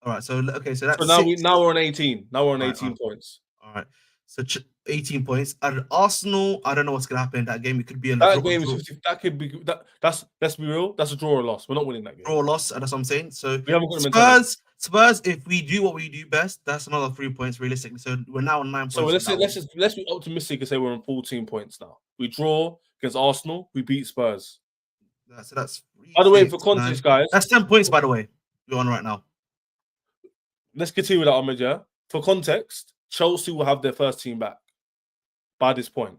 All right. So okay. So that's now we're on 18. Now we're on 18 points. All right. So 18 points. And Arsenal, I don't know what's gonna happen in that game. It could be that game. That could be that's let's be real. That's a draw or loss. We're not winning that game. Draw or loss, and that's what I'm saying. So we haven't got Spurs, if we do what we do best, that's another 3 points realistically. So we're now on 9 points. So let's be optimistic and say we're on 14 points now. We draw against Arsenal, we beat Spurs. So that's 3, by the way, for context, guys. That's 10 points, by the way. You're on right now. Let's continue with that, Ahmed, yeah? For context, Chelsea will have their first team back by this point.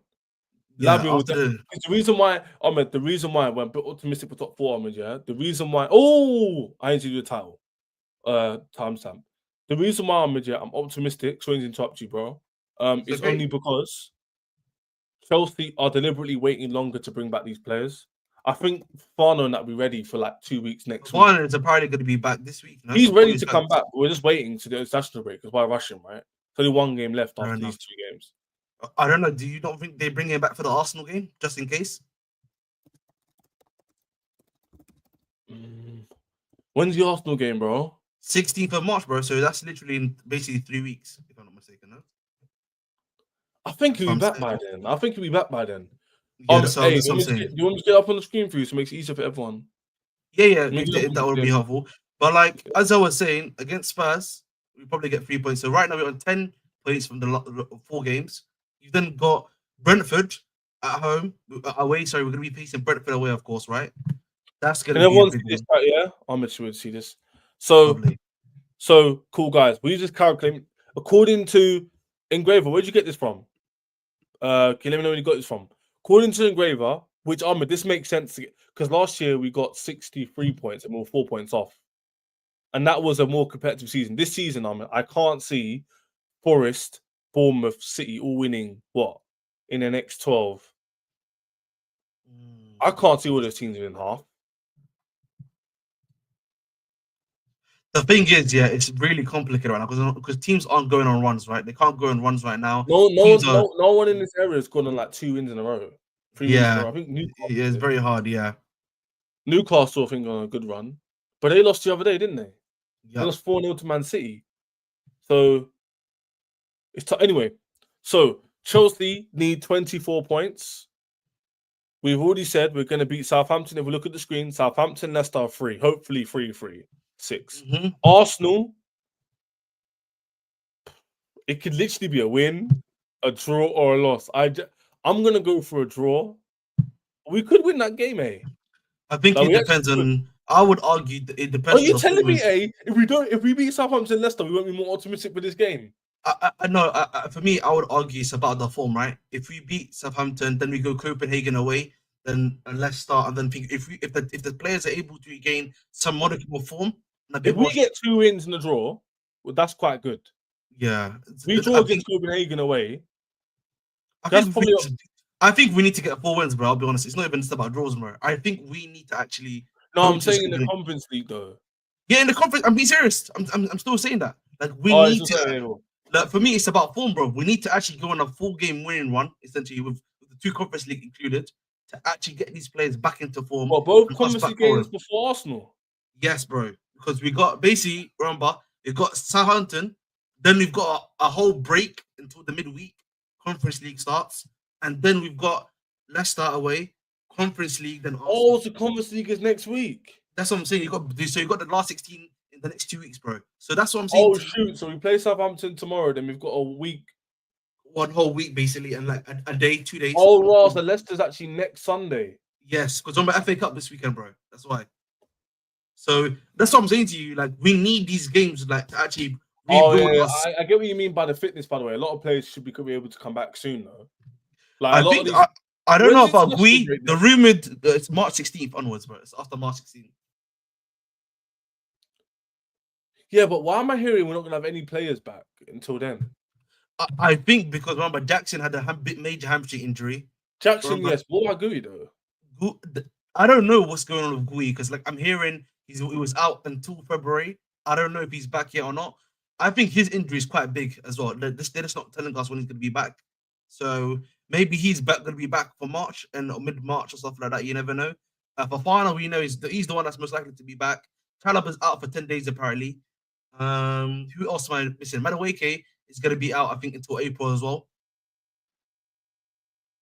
Yeah, the reason why, Ahmed, we're a bit optimistic for top 4, Ahmed, yeah? The reason why, I need to do the title. Timestamp. The reason why I'm optimistic, sorry to interrupt you, bro. It's only because Chelsea are deliberately waiting longer to bring back these players. I think Fano and that will be ready for like 2 weeks next week. Fano is apparently going to be back this week. No? He's ready to come back. We're just waiting to the international break because why rush him, right? There's only 1 game left after these 2 games. I don't know. Do you not think they bring him back for the Arsenal game just in case? When's the Arsenal game, bro? 16th of March, bro. So that's literally in basically 3 weeks, if I'm not mistaken. No? I think he'll be back by then. Yeah, do you want me to get up on the screen for you so it makes it easier for everyone? Yeah, that would be helpful. But like as I was saying, against Spurs, we probably get 3 points. So right now we're on 10 points from the 4 games. You've then got Brentford at home, away. Sorry, we're going to be facing Brentford away, of course, right? That's going to be everyone see this, right? Yeah, I'm sure to see this. So cool, guys. We just calculate according to Engraver. Where'd you get this from? Can you let me know where you got this from? According to Engraver, which Ahmed, this makes sense because last year we got 63 points and we were 4 points off, and that was a more competitive season. This season, Ahmed, I can't see Forest, Bournemouth, City all winning in the next 12. I can't see all those teams winning half. The thing is, yeah, it's really complicated right now because teams aren't going on runs, right? They can't go on runs right now. No one in this area has gone on like 2 wins in a row. 3 wins in a row. I think it's very hard. Yeah, Newcastle, I think, on a good run, but they lost the other day, didn't they? Yep. They lost 4-0 to Man City. So it's anyway. So Chelsea need 24 points. We've already said we're going to beat Southampton. If we look at the screen, Southampton, Leicester 3, hopefully 3-3. 6. Arsenal, it could literally be a win, a draw, or a loss. I'm gonna go for a draw. We could win that game, eh? I think it depends on. I would argue it depends. Are you telling me, if we beat Southampton, Leicester, we won't be more optimistic for this game? I know. For me, I would argue it's about the form, right? If we beat Southampton, then we go Copenhagen away, then Leicester, and then if the players are able to regain some modicum of form. If we get 2 wins in the draw, well, that's quite good. Yeah. We draw against Copenhagen away. That's probably I think we need to get 4 wins, bro. I'll be honest. It's not even just about draws, bro. I think we need to actually. No, go I'm to saying in the Super League. Conference League though. Yeah, in the conference. I'm being serious. I'm still saying that. Like we Oh, need it's to. okay. Like, for me, it's about form, bro. We need to actually go on a full game winning run, essentially with the 2 Conference League included, to actually get these players back into form. Well, both and us Conference back League games rolling. before Arsenal. Yes, bro. Because we got basically, remember, we got Southampton, then we've got a whole break until the midweek. Conference League starts, and then we've got Leicester away, Conference League, then Arsenal. Oh, the Conference League is next week. That's what I'm saying. You got the last 16 in the next 2 weeks, bro. So that's what I'm saying. Oh shoot! So we play Southampton tomorrow. Then we've got a week. One whole week basically, and like a day, 2 days. Oh, right. So Leicester's actually next Sunday. Yes, because on my FA Cup this weekend, bro. That's why. So that's what I'm saying to you. Like, we need these games like to actually Oh rebuild yeah, us. I get what you mean by the fitness. By the way, a lot of players should be able to come back soon though. Like I a lot think of these. I don't know When's the about international Gui. break The then? rumored it's March 16th onwards, bro. It's after March 16th. Yeah, but why am I hearing we're not gonna have any players back until then? I think because remember Jackson had a major hamstring injury. Jackson, Remember? yes. What about Gui though? I don't know what's going on with Gui because like I'm hearing he was out until February. I don't know if he's back yet or not. I think his injury is quite big as well. They're just not telling us when he's going to be back. So maybe he's going to be back for March and mid-March or stuff like that. You never know. For final, we know he's the one that's most likely to be back. Chalobah's out for 10 days apparently. Who else am I missing? Madueke is going to be out, I think, until April as well.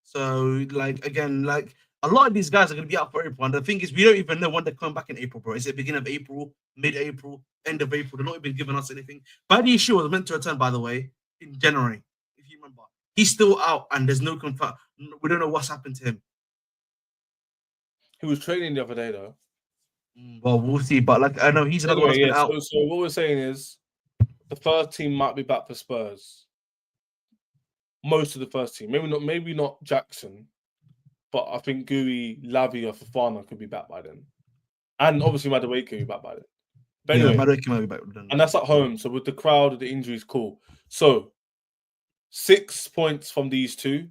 So, like, again, like, a lot of these guys are going to be out for April. And the thing is, we don't even know when they're coming back in April, bro. Is it beginning of April, mid-April, end of April? They're not even giving us anything. Buddy Shield was meant to return, by the way, in January, if you remember. He's still out, and there's no confirm. We don't know what's happened to him. He was training the other day though. Well, we'll see. But, like, I know he's another one that's been out. So what we're saying is the first team might be back for Spurs. Most of the first team. Maybe not Jackson. But I think Gui, Lavia, Fofana could be back by then. And obviously Madueke could be back by then. But anyway, Madueke might be back then. And that's at home. So with the crowd, the injuries, cool. So 6 points from these two,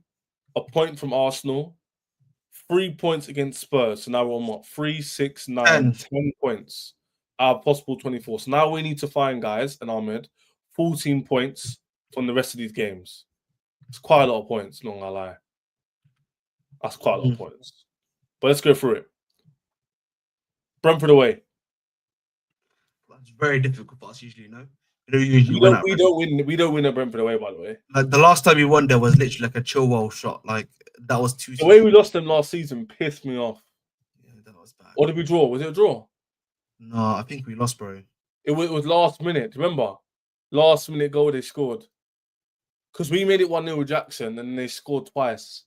a point from Arsenal, 3 points against Spurs. So now we're on what? 3, 6, 9, 10 points out of possible 24. So now we need to find, guys, and Ahmed, 14 points from the rest of these games. It's quite a lot of points, not gonna lie. That's quite a lot of points. But let's go through it. Brentford away. That's very difficult for us usually, you know? We don't win at Brentford away, by the way. Like the last time we won there was literally like a Chilwell shot. Like that was too. The way we lost them last season pissed me off. Yeah, that was bad. Or did we draw? Was it a draw? No, I think we lost, bro. It was last minute. Remember? Last minute goal they scored. Because we made it 1-0 with Jackson and they scored twice.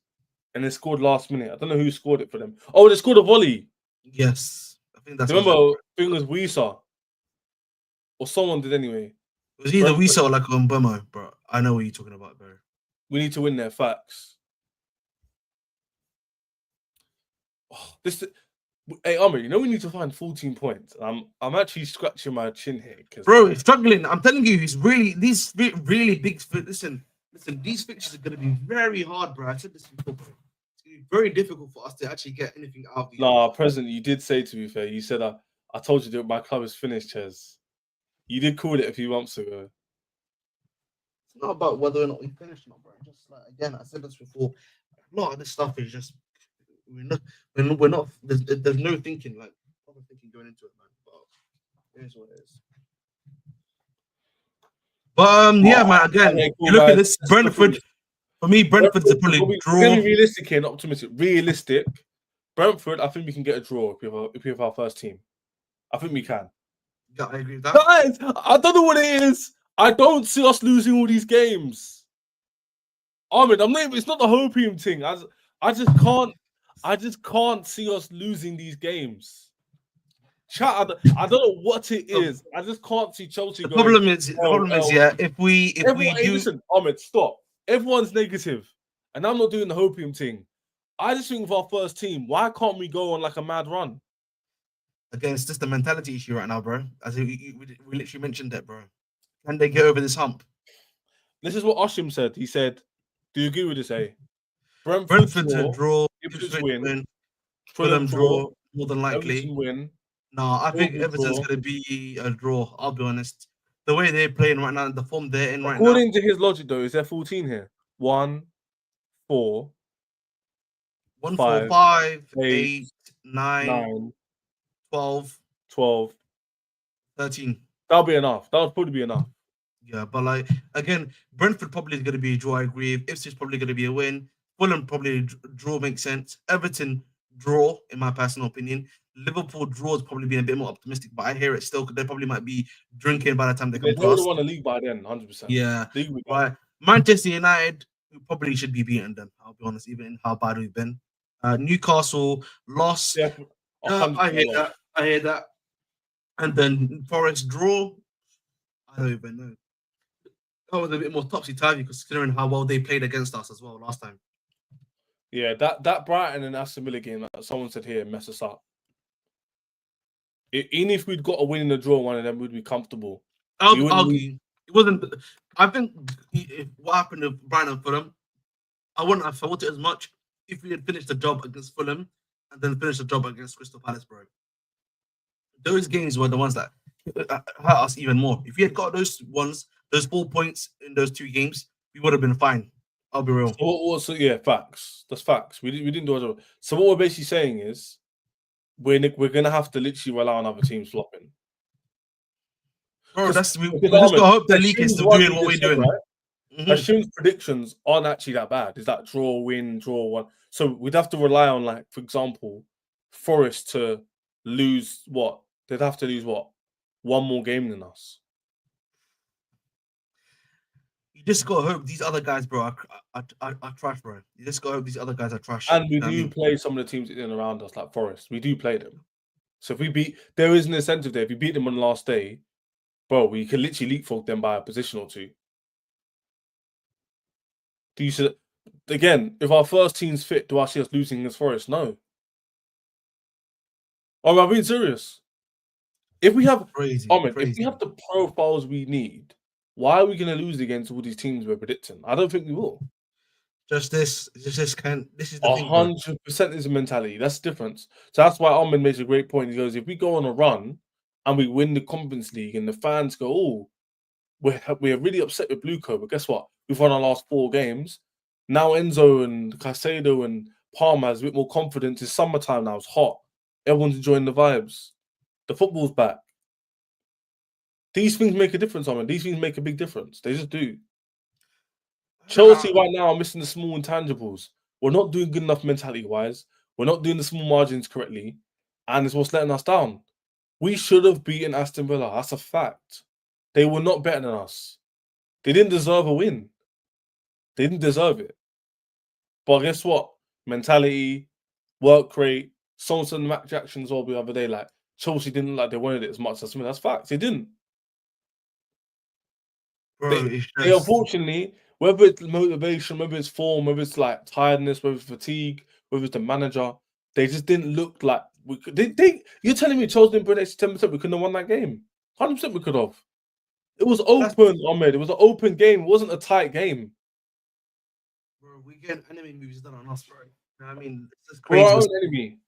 And they scored last minute. I don't know who scored it for them. Oh, they scored a volley. Yes. I think that's Remember, I think it was Wisa. Or someone did anyway. It was either Wisa or like Mbemo, bro. I know what you're talking about, bro. We need to win their facts. Oh, hey, Amr, you know we need to find 14 points. I'm actually scratching my chin here. Bro, he's struggling. I'm telling you, he's really really big. Listen, these fixtures are going to be very hard, bro. I said this before, bro. It's going to be very difficult for us to actually get anything out of these. Nah, President, you did say, to be fair, you said, I told you that my club is finished, Ches. You did call it a few months ago. It's not about whether or not we finished or not, bro. Just like, again, I said this before. A lot of this stuff is just we're not. There's no thinking, like proper thinking going into it, man. But it is what it is. But yeah, man. Again, okay, cool, you look guys. at this Brentford. For me, Brentford's a probably draw. Really realistic here, not optimistic. Realistic. Brentford, I think we can get a draw if we have our first team. I think we can. Yeah, I agree with that. Guys, I don't know what it is. I don't see us losing all these games. Ahmed, it's not the hopium thing. I just can't see us losing these games. Chat, I don't know what it is. I just can't see Chelsea. The problem is, yeah, if we do, listen, Ahmed, stop. Everyone's negative, and I'm not doing the hopium thing. I just think with our first team, why can't we go on like a mad run? Again, it's just a mentality issue right now, bro. As we literally mentioned that, bro. Can they get over this hump? This is what Oshim said. He said, "Do you agree with this, A?" Brentford to draw, Ipswich Ipswich win, win, Fulham Fulham draw, draw, more than likely. Everton win. No, I think Wolves Everton's draw. going to be a draw. I'll be honest. The way they're playing right now, the form they're in right now. According to his logic, though, is there 14 here? 1, 4, 1, 5, 4, 5, 8, 8, 9, 9, 12, 12. 13. That'll be enough. That'll probably be enough. Yeah, but like again, Brentford probably is going to be a draw. I agree. Ipswich probably going to be a win. Fulham probably draw makes sense. Everton draw, in my personal opinion. Liverpool draw is probably being a bit more optimistic, but I hear it still. They probably might be drinking by the time they come They would past. have won the league by then, 100%. Yeah, League would right. Manchester United probably should be beating them. I'll be honest, even in how bad we've been. Newcastle lost. Yeah, I hear that. I hear that. And then Forest draw. I don't even know. That was a bit more topsy-turvy considering how well they played against us as well last time. Yeah, that Brighton and Aston Villa game, like someone said here, mess us up. Even if we'd got a win in the draw, one of them would be comfortable. I'll argue. It wasn't. I think what happened with Brighton and Fulham, I wouldn't have felt it as much if we had finished the job against Fulham and then finished the job against Crystal Palace, bro. Those games were the ones that hurt us even more. If we had got those 4 points in those 2 games, we would have been fine. I'll be real. So yeah, facts. That's facts. We didn't do it. So what we're basically saying is we're gonna have to literally rely on other teams flopping. Bro, we just gotta hope the league is still doing what we're doing. Right? Mm-hmm. Assumes predictions aren't actually that bad. It's that draw, win, draw, one. So we'd have to rely on, like, for example, Forest to lose what? They'd have to lose what? One more game than us. You just gotta hope these other guys, bro, are trash, bro. You just gotta hope these other guys are trash. And we do play some of the teams in and around us, like Forest. We do play them. So if there is an incentive there. If we beat them on the last day, bro, we can literally leapfrog them by a position or 2. Again, if our first team's fit, do I see us losing against Forest? No. I'm being serious. If we have if we have the profiles we need, why are we going to lose against all these teams we're predicting? I don't think we will. This is the 100% is a mentality. That's the difference. So that's why Ahmed makes a great point. He goes, if we go on a run and we win the Conference League and the fans go, oh, we're really upset with Blueco, but guess what? We've won our last 4 games. Now Enzo and Caicedo and Palmer has a bit more confidence. It's summertime now. It's hot. Everyone's enjoying the vibes. The football's back. These things make a difference, Ahmed. These things make a big difference. They just do. Chelsea right now are missing the small intangibles. We're not doing good enough mentality-wise. We're not doing the small margins correctly. And it's what's letting us down. We should have beaten Aston Villa. That's a fact. They were not better than us. They didn't deserve a win. They didn't deserve it. But guess what? Mentality, work rate, someone said Mac Jackson as well the other day, like, Chelsea didn't like they wanted it as much as me. That's facts. They didn't. Bro, they unfortunately, whether it's motivation, whether it's form, whether it's like tiredness, whether it's fatigue, whether it's the manager, they just didn't look like we could. You're telling me Chelsea didn't put an extra 10%? We couldn't have won that game. 100% we could have. It was open, Ahmed. It was an open game. It wasn't a tight game. Bro, we get enemy moves done on us, bro. You know what I mean, it's just crazy. We're our own enemy.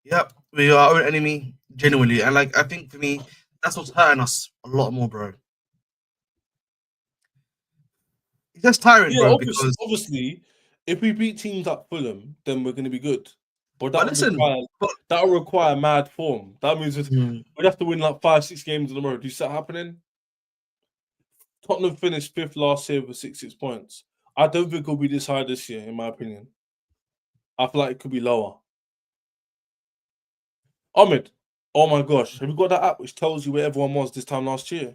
Yep, we are our own enemy, genuinely. And like, I think for me, that's what's hurting us a lot more, bro. It's just tiring, bro. Obviously, if we beat teams like Fulham, then we're going to be good. But that will require mad form. That means we'd have to win like 5-6 games in a row. Do you see that happening? Tottenham finished 5th last year with 66 points. I don't think it'll be this high this year, in my opinion. I feel like it could be lower. Ahmed, oh my gosh, have you got that app which tells you where everyone was this time last year?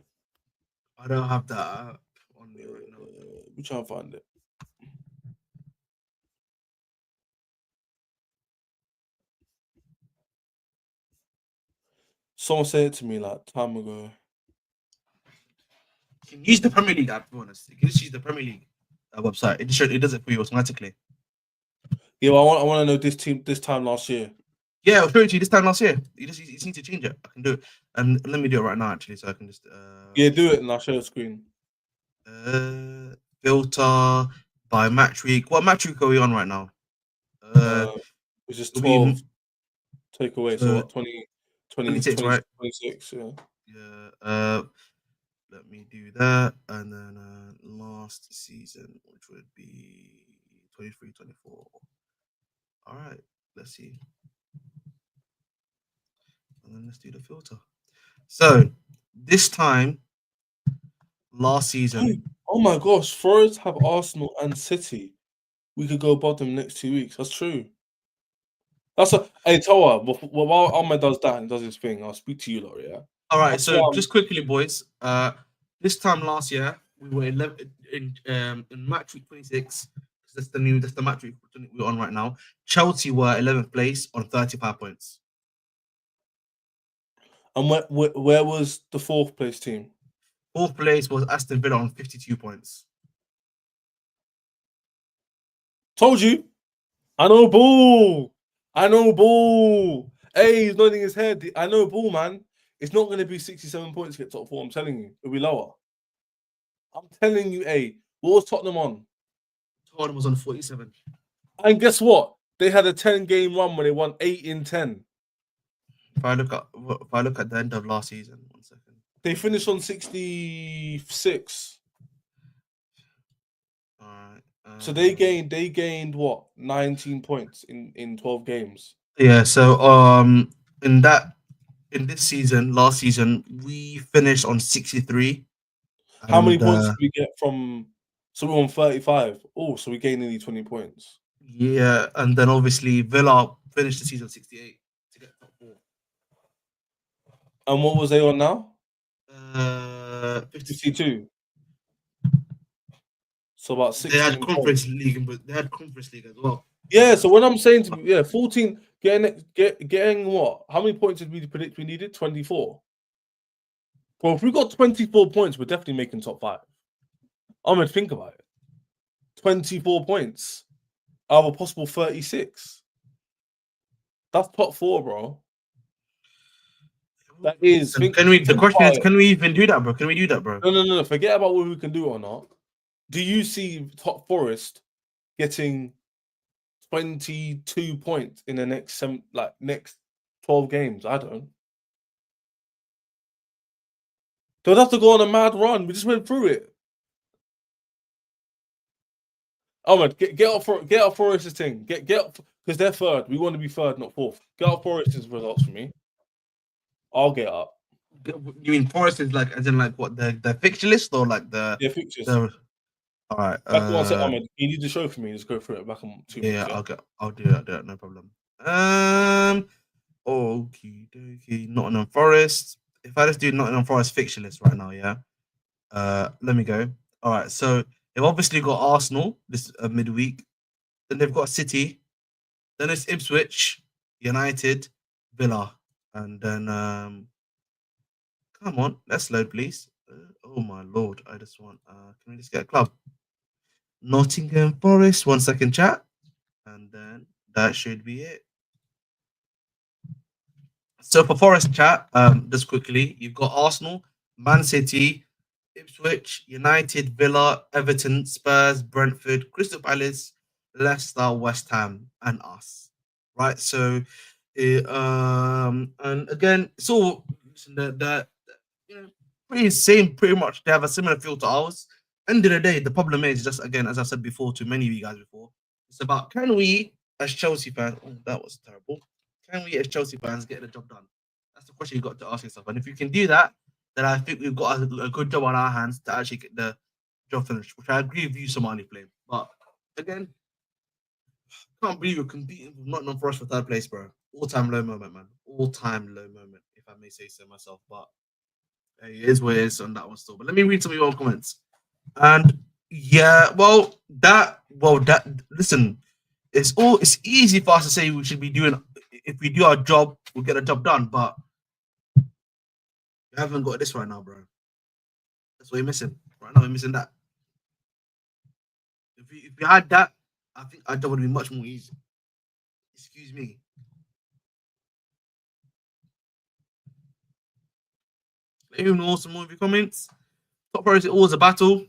I don't have that app on me right now. We try and find it. Someone said it to me like time ago. You can use the Premier League app, to be honest. You can just use the Premier League website. It does it for you automatically. Yeah, well, I want to know this time last year. Yeah, I'll show it to you this time last year. You need to change it. I can do it. And let me do it right now, actually, so I can just... yeah, do it and I'll share the screen. Filter, by match week. What match week are we on right now? Uh, Which is it'll be 12 takeaway. So so what, 20, 26, right? 26, yeah. Yeah. Let me do that, and then last season, which would be 23, 24. All right, let's see, and then let's do the filter. So this time last season, Oh my gosh, Forest have Arsenal and City. We could go above them next 2 weeks. That's true. That's a hey Toa. While Ahmed does that and does his thing, I'll speak to you lot. Yeah. all right. That's So why just quickly, boys. This time last year we were 11 in match week 26. That's the match week we're on right now. Chelsea were 11th place on 35 points. And where was the fourth place team? Fourth place was Aston Villa on 52 points. Told you. I know ball. I know ball. Hey, he's nodding his head. I know ball, man. It's not going to be 67 points to get top four. I'm telling you, it'll be lower. I'm telling you, hey, what was Tottenham on? Tottenham was on 47. And guess what? They had a 10-game run when they won 8 in 10. If I look at the end of last season, 1 second. They finished on 66. All right. So they gained what? 19 points in 12 games. Yeah. So in this season, last season, we finished on 63. How many And points did we get from? So we won 35. Oh, so we gained nearly 20 points. yeah, and then obviously Villa finished the season 68 to get top four. And what was they on now? 52. 52. So about They 16 had conference points. league, but they had conference league as well. Yeah, so when I'm saying 14, getting what? How many points did we predict we needed? 24. Well, if we got 24 points, we're definitely making top five. I'm gonna think about it. 24 points out of a possible 36. That's top four, bro. That is. The question is, can we even do that, bro? Can we do that, bro? No. Forget about what we can do or not. Do you see top Forest getting 22 points in the next next 12 games? I don't. They'll have to go on a mad run. We just went through it. Oh man, get up Forest's thing. Get up because they're third. We want to be third, not fourth. Get up Forest's results for me. I'll get up. You mean Forest is like, as in like what, the fixture list or like the Fixtures. all right. Back on one set, Ahmed. You need to show for me. Just go through it back on 2 minutes. Yeah, I'll do that. No problem. Okie dokie. Nottingham Forest. If I just do Nottingham Forest fixture list right now, yeah. Let me go. All right. So they've obviously got Arsenal this midweek. Then they've got City. Then it's Ipswich, United, Villa, and then come on, let's load, please. Oh my lord, I just want. Can we just get a club? Nottingham Forest. 1 second, chat, and then that should be it. So for Forest, chat, just quickly, you've got Arsenal, Man City, Ipswich, United, Villa, Everton, Spurs, Brentford, Crystal Palace, Leicester, West Ham, and us. Right. So, and again, it's all the pretty much. They have a similar feel to ours. End of the day, the problem is just, again, as I said before to many of you guys before, it's about, can we as Chelsea fans? Oh, that was terrible. Can we as Chelsea fans get the job done? That's the question you got to ask yourself. And if you can do that, then I think we've got a good job on our hands to actually get the job finished, which I agree with you, Somali play. But again, can't believe you're competing with Nottingham Forest for third place, bro. All-time low moment, man. All-time low moment, if I may say so myself. But it is what it is on that one still. But let me read some of your comments. And yeah, listen, it's easy for us to say we should be doing, if we do our job, we'll get the job done, but we haven't got this right now, bro. That's what you're missing. Right now, we're missing that. If we had that, I think our job would be much more easy. Excuse me. Let me know some more of your comments. Top priority, always a battle.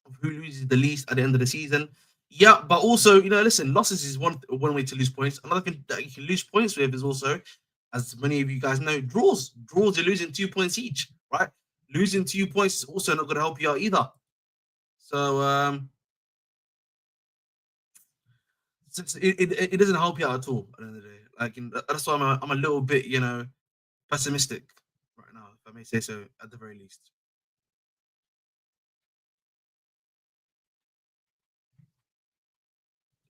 of who loses the least at the end of the season. Yeah, but also, listen, losses is one way to lose points. Another thing that you can lose points with is also, as many of you guys know, draws. Draws, you're losing 2 points each, right? Losing 2 points is also not going to help you out either. So it doesn't help you out at all at the end of the day. Like, that's why I'm a little bit, pessimistic right now, if I may say so, at the very least.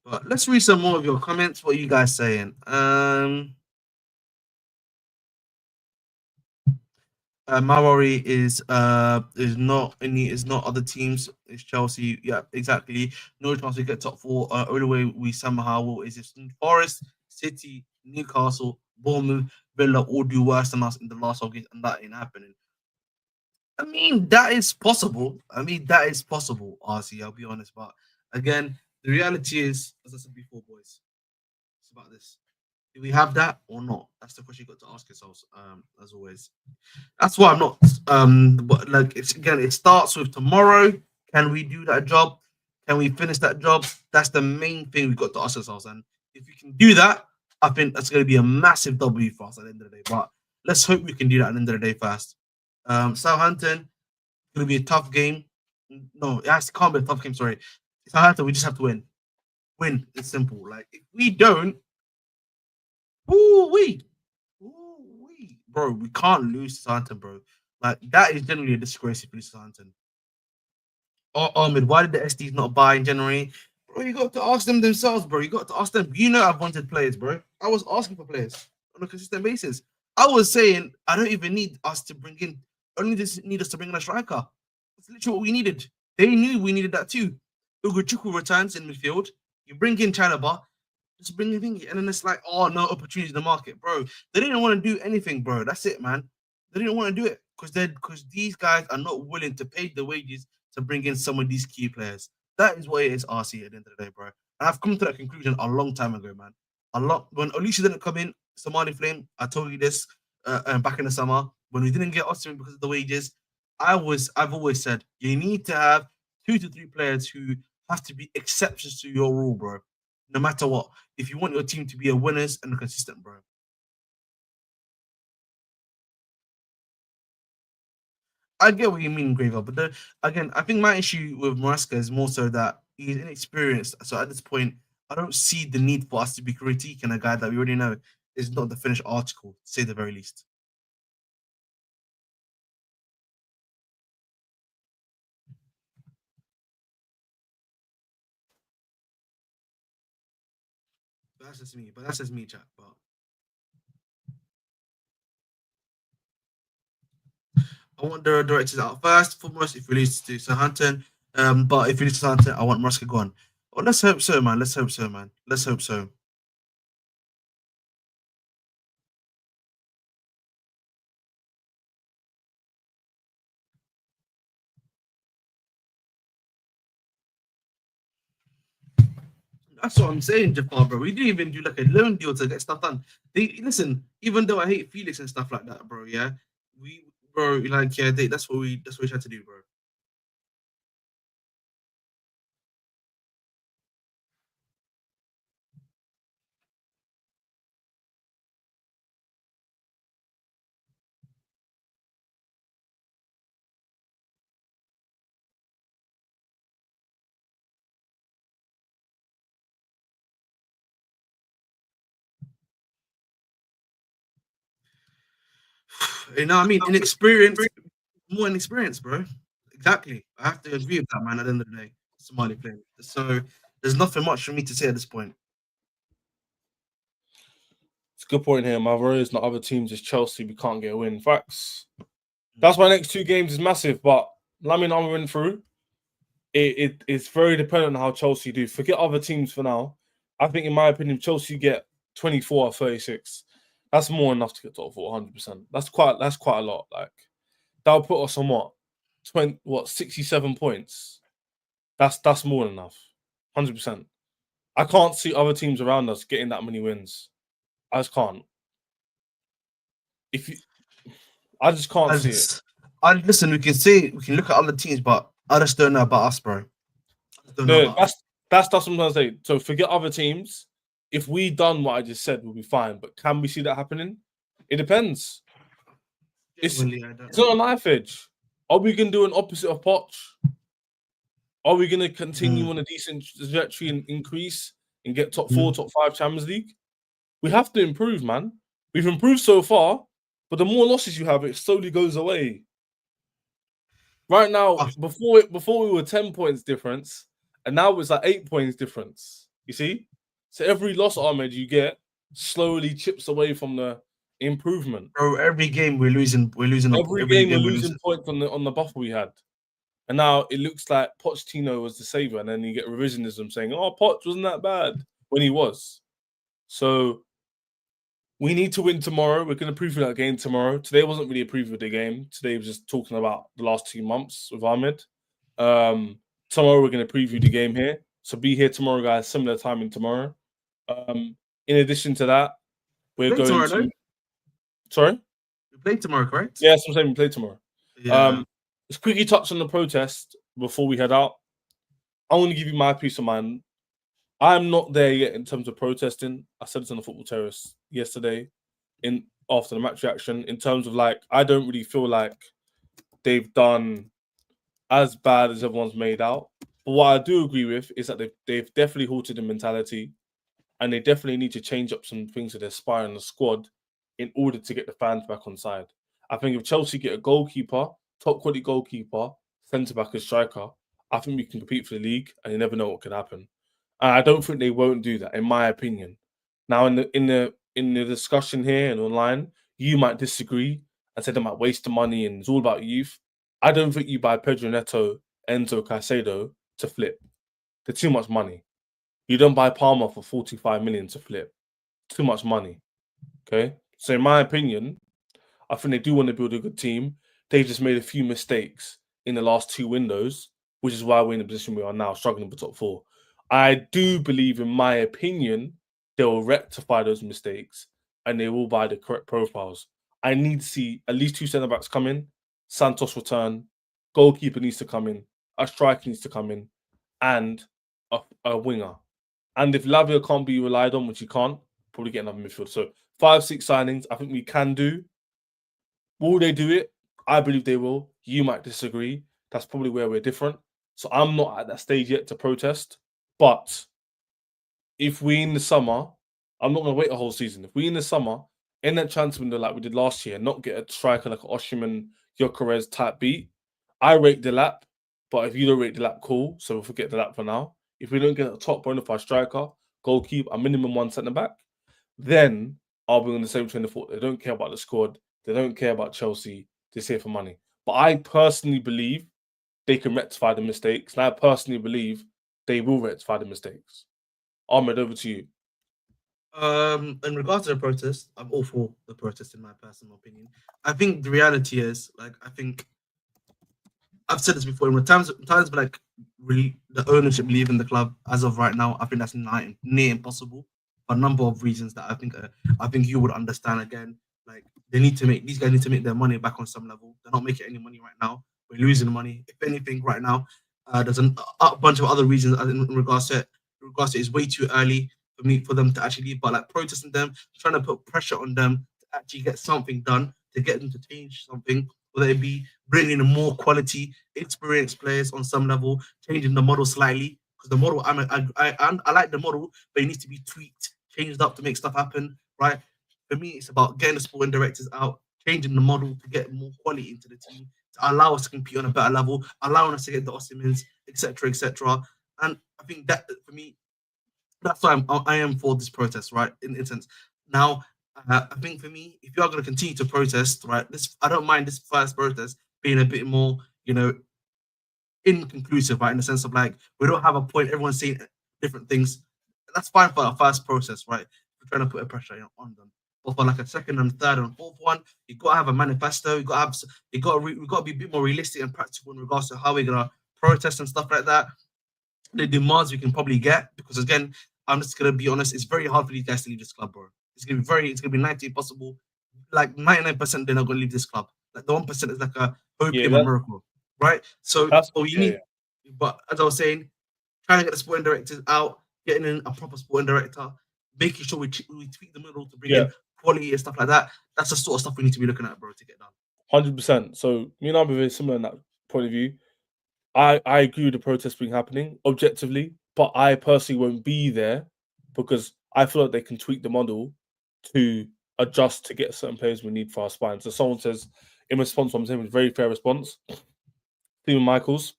But let's read some more of your comments. What are you guys saying? Maori is not other teams. It's Chelsea. Yeah, exactly. No chance we get top four. Only way we somehow will is if Forest, City, Newcastle, Bournemouth, Villa all do worse than us in the last 12 games, and that ain't happening. I mean, that is possible. RC, I'll be honest. But again, the reality is, as I said before, boys, it's about this. Do we have that or not? That's the question you got to ask yourselves. As always, that's why I'm not. But like it starts with tomorrow. Can we do that job? Can we finish that job? That's the main thing we've got to ask ourselves. And if we can do that, I think that's going to be a massive W for us at the end of the day. But let's hope we can do that at the end of the day first. Southampton, going to be a tough game. No, can't be a tough game. Sorry, Southampton, we just have to win. Win. It's simple. Like if we don't, bro, we can't lose to Southampton, bro. Like that is generally a disgrace if we lose to Southampton. Ahmed, why did the SDs not buy in January? Bro, you got to ask them themselves, bro. You got to ask them. I've wanted players, bro. I was asking for players on a consistent basis. I was saying I don't even need us to bring in. Only just need us to bring in a striker. That's literally what we needed. They knew we needed that too. Ugochukwu returns in midfield. You bring in Chalobah. Just bring in and then it's like, oh, no opportunities in the market, bro. They didn't want to do anything, bro. That's it, man. They didn't want to do it because these guys are not willing to pay the wages to bring in some of these key players. That is what it is, RC, at the end of the day, bro. And I've come to that conclusion a long time ago, man. When Alicia didn't come in, Somali Flame, I told you this back in the summer when we didn't get Austin because of the wages. I've always said you need to have 2 to 3 players who have to be exceptions to your rule, bro. No matter what, if you want your team to be a winners and a consistent, bro. I get what you mean, Graver, but again, I think my issue with Maresca is more so that he's inexperienced. So at this point, I don't see the need for us to be critiquing a guy that we already know is not the finished article, to say the very least. That's just me. But that's just me, chat. But I want the directors out first. Foremost, if we lose to Southampton, but if we lose to Southampton, I want Maresca gone. Well, let's hope so, man. Let's hope so. That's what I'm saying, Jafar, bro. We didn't even do like a loan deal to get stuff done. Listen, even though I hate Felix and stuff like that, bro. Yeah, that's what we tried to do, bro. I mean, more inexperience, bro. Exactly. I have to agree with that, man. At the end of the day, Somali playing. So there's nothing much for me to say at this point. It's a good point here. My worry is not other teams, it's Chelsea. We can't get a win. Facts. That's why next 2 games is massive. But Lamin win through. It's very dependent on how Chelsea do. Forget other teams for now. I think, in my opinion, Chelsea get 24 or 36. That's more enough to get top 4, 100%. That's quite a lot. Like that'll put us on 67 points. That's more than enough. 100%. I can't see other teams around us getting that many wins. I just can't. I just can't see it. Listen, we can look at other teams, but I just don't know about us, bro. I just don't know No, about us. that's what I'm trying to say. So forget other teams. If we done what I just said, we'll be fine. But can we see that happening? It depends. It's Genuinely, I don't it's know. not a knife edge. Are we gonna do an opposite of Poch? Are we gonna continue on a decent trajectory and increase and get top 4, top 5 Champions League? We have to improve, man. We've improved so far, but the more losses you have, it slowly goes away. Right now, Ah. before we were 10 points difference, and now it's like 8 points difference. You see? So every loss, Ahmed, you get slowly chips away from the improvement. Bro, every game we're losing. Every game we're losing points on the buffer we had. And now it looks like Pochettino was the savior, and then you get revisionism saying, "Oh, Poch wasn't that bad," when he was. So we need to win tomorrow. We're going to preview that game tomorrow. Today wasn't really a preview of the game. Today was just talking about the last 2 months with Ahmed. Tomorrow we're going to preview the game here. So be here tomorrow, guys. Similar timing tomorrow. In addition to that, we're play going tomorrow, to. no? Sorry? We play tomorrow, correct? Yes, I'm saying we play tomorrow. Yeah. Let's quickly touch on the protest before we head out. I want to give you my peace of mind. I'm not there yet in terms of protesting. I said this on the football terrace yesterday after the match reaction, in terms of like, I don't really feel like they've done as bad as everyone's made out. But what I do agree with is that they've definitely halted the mentality, and they definitely need to change up some things with their spine and the squad in order to get the fans back on side. I think if Chelsea get a goalkeeper, top quality goalkeeper, centre back and striker, I think we can compete for the league, and you never know what could happen. And I don't think they won't do that, in my opinion. Now, in the discussion here and online, you might disagree and say they might waste the money and it's all about youth. I don't think you buy Pedro Neto, Enzo Caicedo to flip. They're too much money. You don't buy Palmer for 45 million to flip. Too much money. Okay? So in my opinion, I think they do want to build a good team. They just made a few mistakes in the last 2 windows, which is why we're in the position we are now, struggling for top 4. I do believe, in my opinion, they will rectify those mistakes and they will buy the correct profiles. I need to see at least 2 centre backs come in, Santos return, goalkeeper needs to come in, a striker needs to come in, and a winger. And if Lavia can't be relied on, which he can't, probably get another midfield. So 5-6 signings, I think we can do. Will they do it? I believe they will. You might disagree. That's probably where we're different. So I'm not at that stage yet to protest. But if we in the summer, I'm not going to wait a whole season. If we in the summer, in that transfer window like we did last year, not get a striker like an Osimhen, Gyökeres type beat, I rate the lap. But if you don't rate the lap, cool. So we'll forget the lap for now. If we don't get a top bona fide striker, goalkeeper, a minimum 1 centre back, then I'll be on the same train of thought. They don't care about the squad. They don't care about Chelsea. They're here for money. But I personally believe they can rectify the mistakes. And I personally believe they will rectify the mistakes. Ahmed, over to you. In regards to the protest, I'm all for the protest in my personal opinion. I think the reality is, I think I've said this before. In times like really the ownership leaving the club as of right now, I think that's near impossible for a number of reasons that I think you would understand. Again, like these guys need to make their money back on some level. They're not making any money right now. We're losing money. If anything, right now, there's a bunch of other reasons in regards to it. It's way too early for them to actually leave. But like protesting them, trying to put pressure on them to actually get something done, to get them to change something, whether it be bringing in more quality, experienced players on some level, changing the model slightly. Because the model, I like the model, but it needs to be tweaked, changed up to make stuff happen, right? For me, it's about getting the sporting directors out, changing the model to get more quality into the team, to allow us to compete on a better level, allowing us to get the Osimhens, etc., etc. And I think that, for me, that's why I am for this protest, right? In a sense. Now, I think for me, if you are going to continue to protest, right, I don't mind this first protest being a bit more, inconclusive, right? In the sense of like, we don't have a point, everyone's saying different things. That's fine for our first process, right? We're trying to put a pressure on them. But for like a second and third and fourth one, you got to have a manifesto. We got to be a bit more realistic and practical in regards to how we're going to protest and stuff like that. The demands we can probably get, because again, I'm just gonna be honest, it's very hard for these guys to leave this club, bro. It's gonna be 90 possible. Like 99%, they're not gonna leave this club. Like the 1% is like a hope in a miracle. right? So, That's you yeah, need, but as I was saying, trying to get the sporting directors out, getting in a proper sporting director, making sure we tweak the middle to bring yeah, in quality and stuff like that. That's the sort of stuff we need to be looking at, bro, to get done. 100%. So me and I'm very similar in that point of view. I agree with the protest being happening objectively, but I personally won't be there because I feel like they can tweak the model to adjust to get certain players we need for our spine. So someone says in response, what I'm saying was a very fair response. Steven Michaels,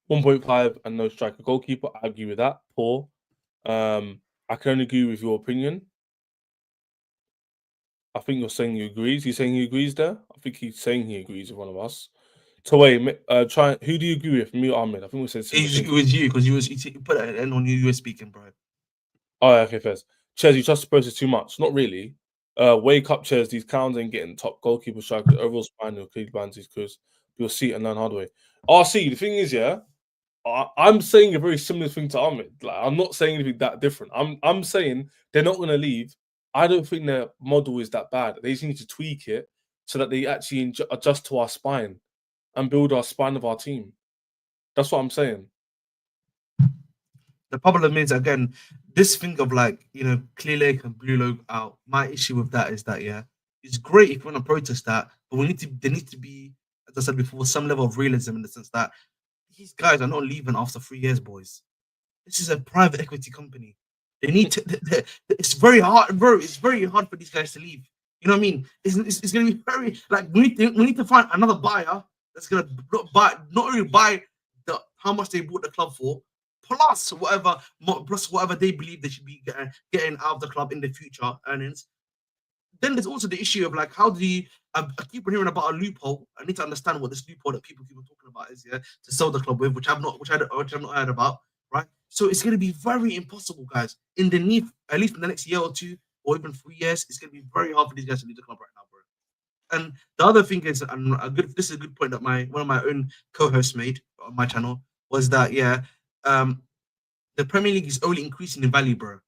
1.5 and no striker goalkeeper. I agree with that. Poor. I can only agree with your opinion. I think you're saying he agrees. He's saying he agrees there. I think he's saying he agrees with one of us. So wait, try. Who do you agree with? Me or Ahmed? I think we said similar It things. was you because you put it in on you were speaking, bro. Oh, yeah, okay, first. Chairs, you trust the process too much. Not really. Wake up, chairs. These clowns ain't getting top goalkeeper striker. Overall spine will clean bands because you'll see it and learn hard way. RC, the thing is, yeah, I'm saying a very similar thing to Ahmed. Like, I'm not saying anything that different. I'm saying they're not going to leave. I don't think their model is that bad. They just need to tweak it so that they actually adjust to our spine and build our spine of our team. That's what I'm saying. The problem is again, this thing of like clear lake and blue logo out. My issue with that is that it's great if you want to protest that, but there needs to be, as I said before, some level of realism in the sense that these guys are not leaving after 3 years, boys. This is a private equity company. They need to. It's very hard, bro. It's very hard for these guys to leave. You know what I mean? It's going to be very like we need to find another buyer that's going to not only buy how much they bought the club for, plus whatever they believe they should be getting out of the club in the future earnings. Then there's also the issue of like, how do you? I keep hearing about a loophole. I need to understand what this loophole that people keep on talking about is, to sell the club with, which I've not heard about, right? So it's going to be very impossible, guys. At least in the next year or two, or even 3 years, it's going to be very hard for these guys to leave the club right now, bro. And the other thing is, and this is a good point that one of my own co-hosts made on my channel was that the Premier League is only increasing in value, bro,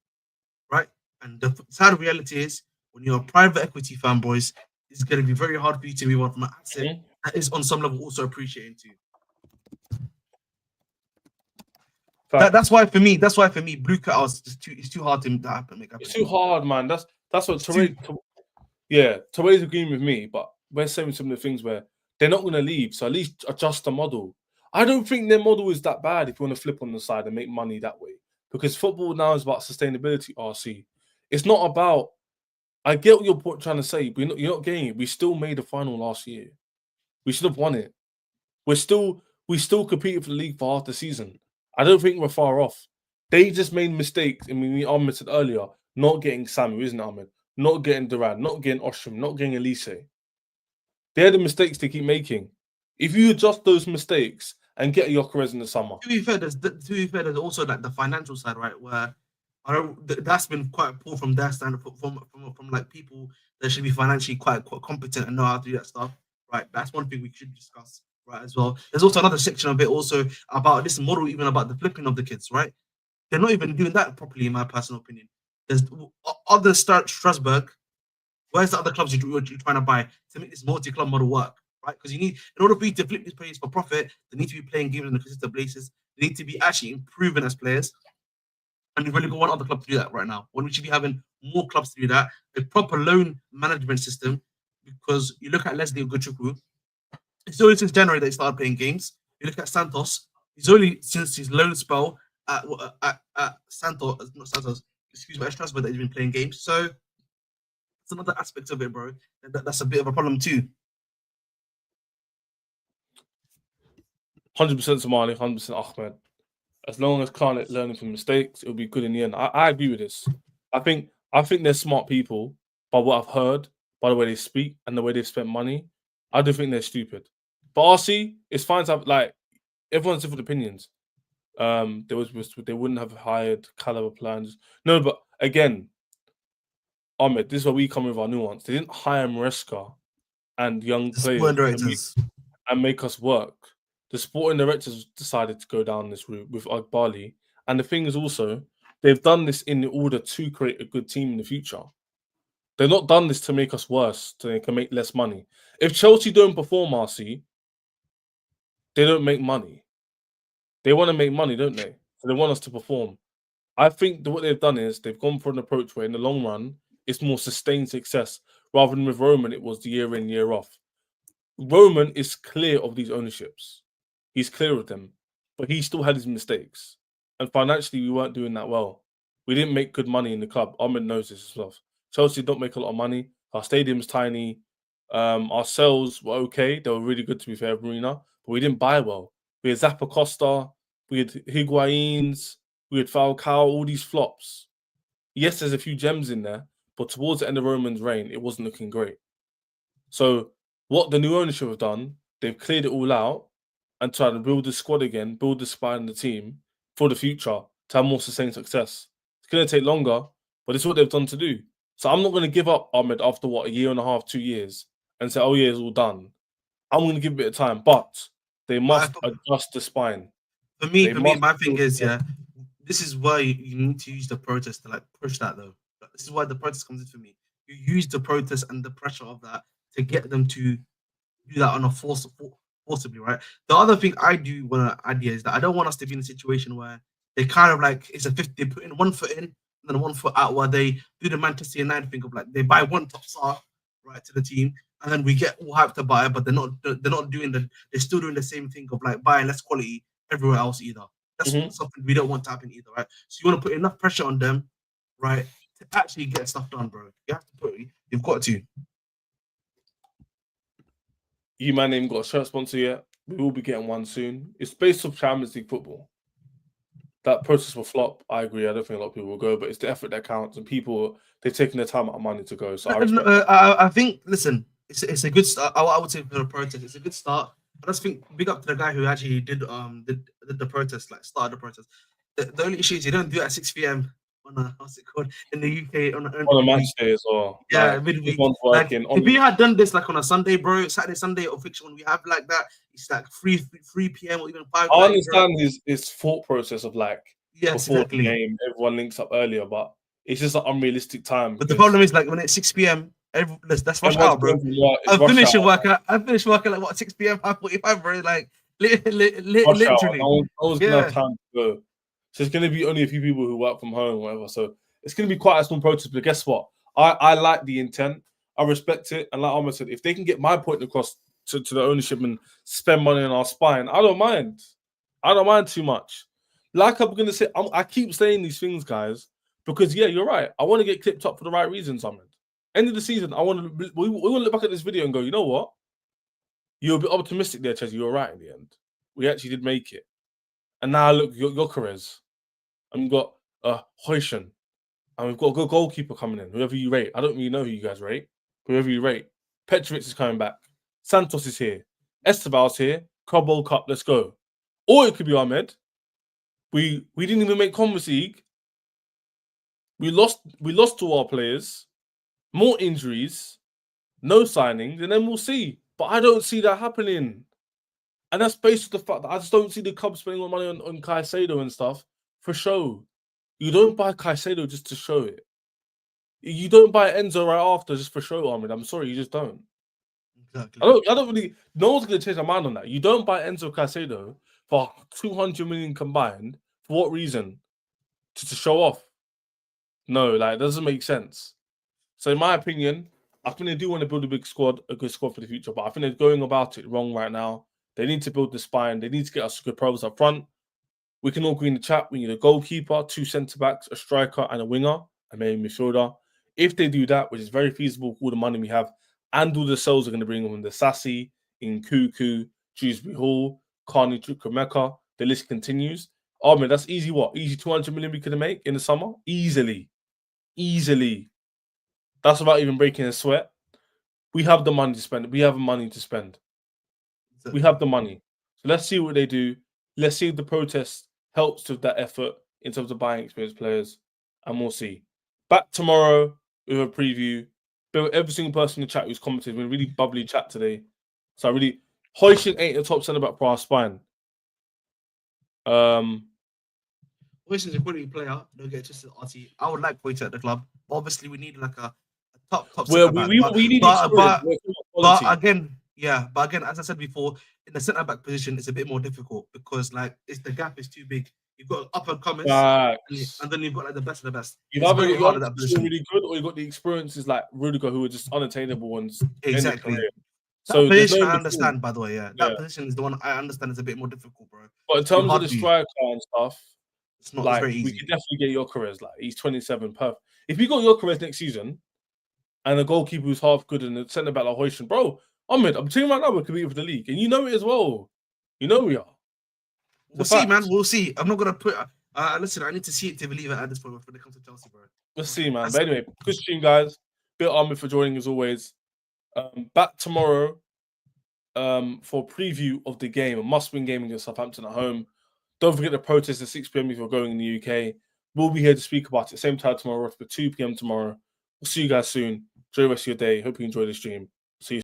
right? And the sad reality is, when you're a private equity fan, boys, it's going to be very hard for you to move on from an asset that is on some level also appreciating too. That's why for me, blue cutouts is too hard to happen. It's too hard, man. That's what Taway's agreeing with me, but we're saying some of the things where they're not going to leave, so at least adjust the model. I don't think their model is that bad if you want to flip on the side and make money that way, because football now is about sustainability. RC, it's not about. I get what you're trying to say, but you're not getting it. We still made the final last year. We should have won it. We still competed for the league for half the season. I don't think we're far off. They just made mistakes. I mean, Ahmed said earlier, not getting Samu, isn't it, Ahmed? Not getting Duran, not getting Ostrom, not getting Elise. They're the mistakes they keep making. If you adjust those mistakes and get a Gyökeres in the summer. To be fair, there's also like the financial side, right? Where that's been quite poor from their standard, from like people that should be financially quite competent and know how to do that stuff, right? That's one thing we should discuss, right? As well. There's also another section of it also about this model, even about the flipping of the kids, right? They're not even doing that properly, in my personal opinion. There's other Strasbourg. Where's the other clubs you're trying to buy to make this multi-club model work, right? Because in order for you to flip these players for profit, they need to be playing games on a consistent basis. They need to be actually improving as players. And you've only got one other club to do that right now. When we should be having more clubs to do that, a proper loan management system. Because you look at Leslie Ugochukwu, it's only since January they started playing games. You look at Santos, it's only since his loan spell at Santos, not Santos, excuse me, at Strasbourg that he's been playing games. So it's another aspect of it, bro. That's a bit of a problem too. 100% Somali, 100% Ahmed. As long as Khan learning from mistakes, it'll be good in the end. I agree with this. I think they're smart people, by what I've heard, by the way they speak and the way they've spent money. I don't think they're stupid. But RC, it's fine to have, like, everyone's different opinions. They wouldn't have hired caliber plans. No, but again, Ahmed, this is where we come with our nuance. They didn't hire Maresca and young players and make us work. The sporting directors decided to go down this route with Agbali. And the thing is also, they've done this in order to create a good team in the future. They've not done this to make us worse, so they can make less money. If Chelsea don't perform, RC, they don't make money. They want to make money, don't they? So they want us to perform. I think that what they've done is they've gone for an approach where in the long run, it's more sustained success rather than with Roman, it was the year in, year off. Roman is clear of these ownerships. He's clear of them, but he still had his mistakes. And financially, we weren't doing that well. We didn't make good money in the club. Ahmed knows this as well. Chelsea don't make a lot of money. Our stadium's tiny. Our sales were okay. They were really good, to be fair, Marina. But we didn't buy well. We had Zappa Costa. We had Higuain's. We had Falcao. All these flops. Yes, there's a few gems in there. But towards the end of Roman's reign, it wasn't looking great. So what the new ownership have done, they've cleared it all out and tried to build the squad again, build the spine in the team for the future to have more sustained success. It's going to take longer, but it's what they've done to do. So I'm not going to give up Ahmed after, a year and a half, 2 years, and say, oh, yeah, it's all done. I'm going to give it a bit of time, but they must adjust the spine. For me, my thing is, this is why you need to use the protest to push that, though. This is why the protest comes in for me. You use the protest and the pressure of that to get them to do that on a forcibly, right? The other thing I do want to add here is that I don't want us to be in a situation where they kind of it's a 50, they put in 1 foot in and then 1 foot out, where they do the Manchester United thing of they buy one top star, right, to the team, and then we get all hyped to buy, but they're not doing they're still doing the same thing of buying less quality everywhere else either. That's something we don't want to happen either, right? So you want to put enough pressure on them, right, to actually get stuff done, bro. You've got to. You man ain't got a shirt sponsor yet. We will be getting one soon. It's based off Champions League football. That process will flop. I agree. I don't think a lot of people will go, but it's the effort that counts, and people, they've taken their time out of money to go. So I think, listen, it's a good start. I would say for the protest, it's a good start. I just think big up to the guy who actually did the protest, started the protest. The only issue is you don't do it at 6 p.m. on what's it called in the UK on a match day as well. Yeah, midweek. If we had done this on a Sunday, bro, Saturday, Sunday or fiction, when we have that, it's 3 p.m. or even 5. I understand his thought process of before exactly. the game, everyone links up earlier, but it's just an unrealistic time. But the problem is when it's 6 p.m. That's rush hour, bro. I finished work at 6 p.m. 5:45, bro. Literally. No one's gonna have time to go. So it's gonna be only a few people who work from home or whatever. So it's gonna be quite a small protest. But guess what? I like the intent. I respect it. And like Ahmed said, if they can get my point across to the ownership and spend money on our spine, I don't mind. I don't mind too much. Like I'm gonna say, I keep saying these things, guys, because you're right. I want to get clipped up for the right reasons, Ahmed. End of the season, we want to look back at this video and go, you know what? You're a bit optimistic there, Chelsea. You're right in the end. We actually did make it. And now look, Gyökeres. And we've got Højlund. And we've got a good goalkeeper coming in, whoever you rate. I don't really know who you guys rate. Whoever you rate. Petrovic is coming back. Santos is here. Estebal's here. Club World Cup, let's go. Or it could be Ahmed. We didn't even make Conference League. We lost to our players. More injuries, no signings, and then we'll see. But I don't see that happening. And that's based on the fact that I just don't see the club spending more money on Caicedo and stuff for show. You don't buy Caicedo just to show it. You don't buy Enzo right after just for show, Ahmed. I'm sorry, you just don't. Exactly. I don't really... No one's going to change their mind on that. You don't buy Enzo Caicedo for 200 million combined. For what reason? To show off? No, it doesn't make sense. So in my opinion, I think they do want to build a good squad for the future, but I think they're going about it wrong right now. They need to build the spine. They need to get us good pros up front. We can all agree in the chat. We need a goalkeeper, 2 centre-backs, a striker, and a winger, and maybe a midfielder. If they do that, which is very feasible with all the money we have, and all the sales are going to bring them, the Sassy, Nkunku, Dewsbury Hall, Carney, Chukwuemeka, the list continues. Oh, man, that's easy what? Easy 200 million we could make in the summer? Easily. That's without even breaking a sweat. We have the money to spend. We have money to spend. We have the money. So let's see what they do. Let's see if the protest helps with that effort in terms of buying experienced players. And we'll see. Back tomorrow with a preview. Every single person in the chat who's commented, been really bubbly chat today. So Højlund ain't the top centre-back for our spine. Højlund's a quality player. Don't get just RT. I would like Højlund at the club. Obviously, we need a top. Well, we need but again, as I said before, in the centre back position, it's a bit more difficult because like the gap is too big. You've got up and comers, Facts. and then you've got like the best of the best. You've It's either very got hard your at that position position. really good, or you got the experiences like Rudiger, who are just unattainable ones in their Exactly. career. That So there's position no I in between. understand, by the way. Yeah, that Yeah. position is the one I understand is a bit more difficult, bro. But in terms of the hardly- striker and stuff, It's not. like It's very we easy. could definitely get Gyökeres. Like he's 27, perfect. If you got Gyökeres next season, and a goalkeeper who's half good and a centre back like Højlund, bro, I'm telling you right now, we're competing for the league, and you know it as well. You know we are. We'll see, man. We'll see. I'm not gonna put. Listen, I need to see it to believe it at this point when it comes to Chelsea, bro. Let's see, man. But anyway, good stream, guys. Bill Ahmed for joining as always. Back tomorrow for a preview of the game, a must-win game against Southampton at home. Don't forget the protest at 6 p.m. if you're going in the UK. We'll be here to speak about it. Same time tomorrow, for 2 p.m. tomorrow. We'll see you guys soon. Enjoy the rest of your day. Hope you enjoy the stream.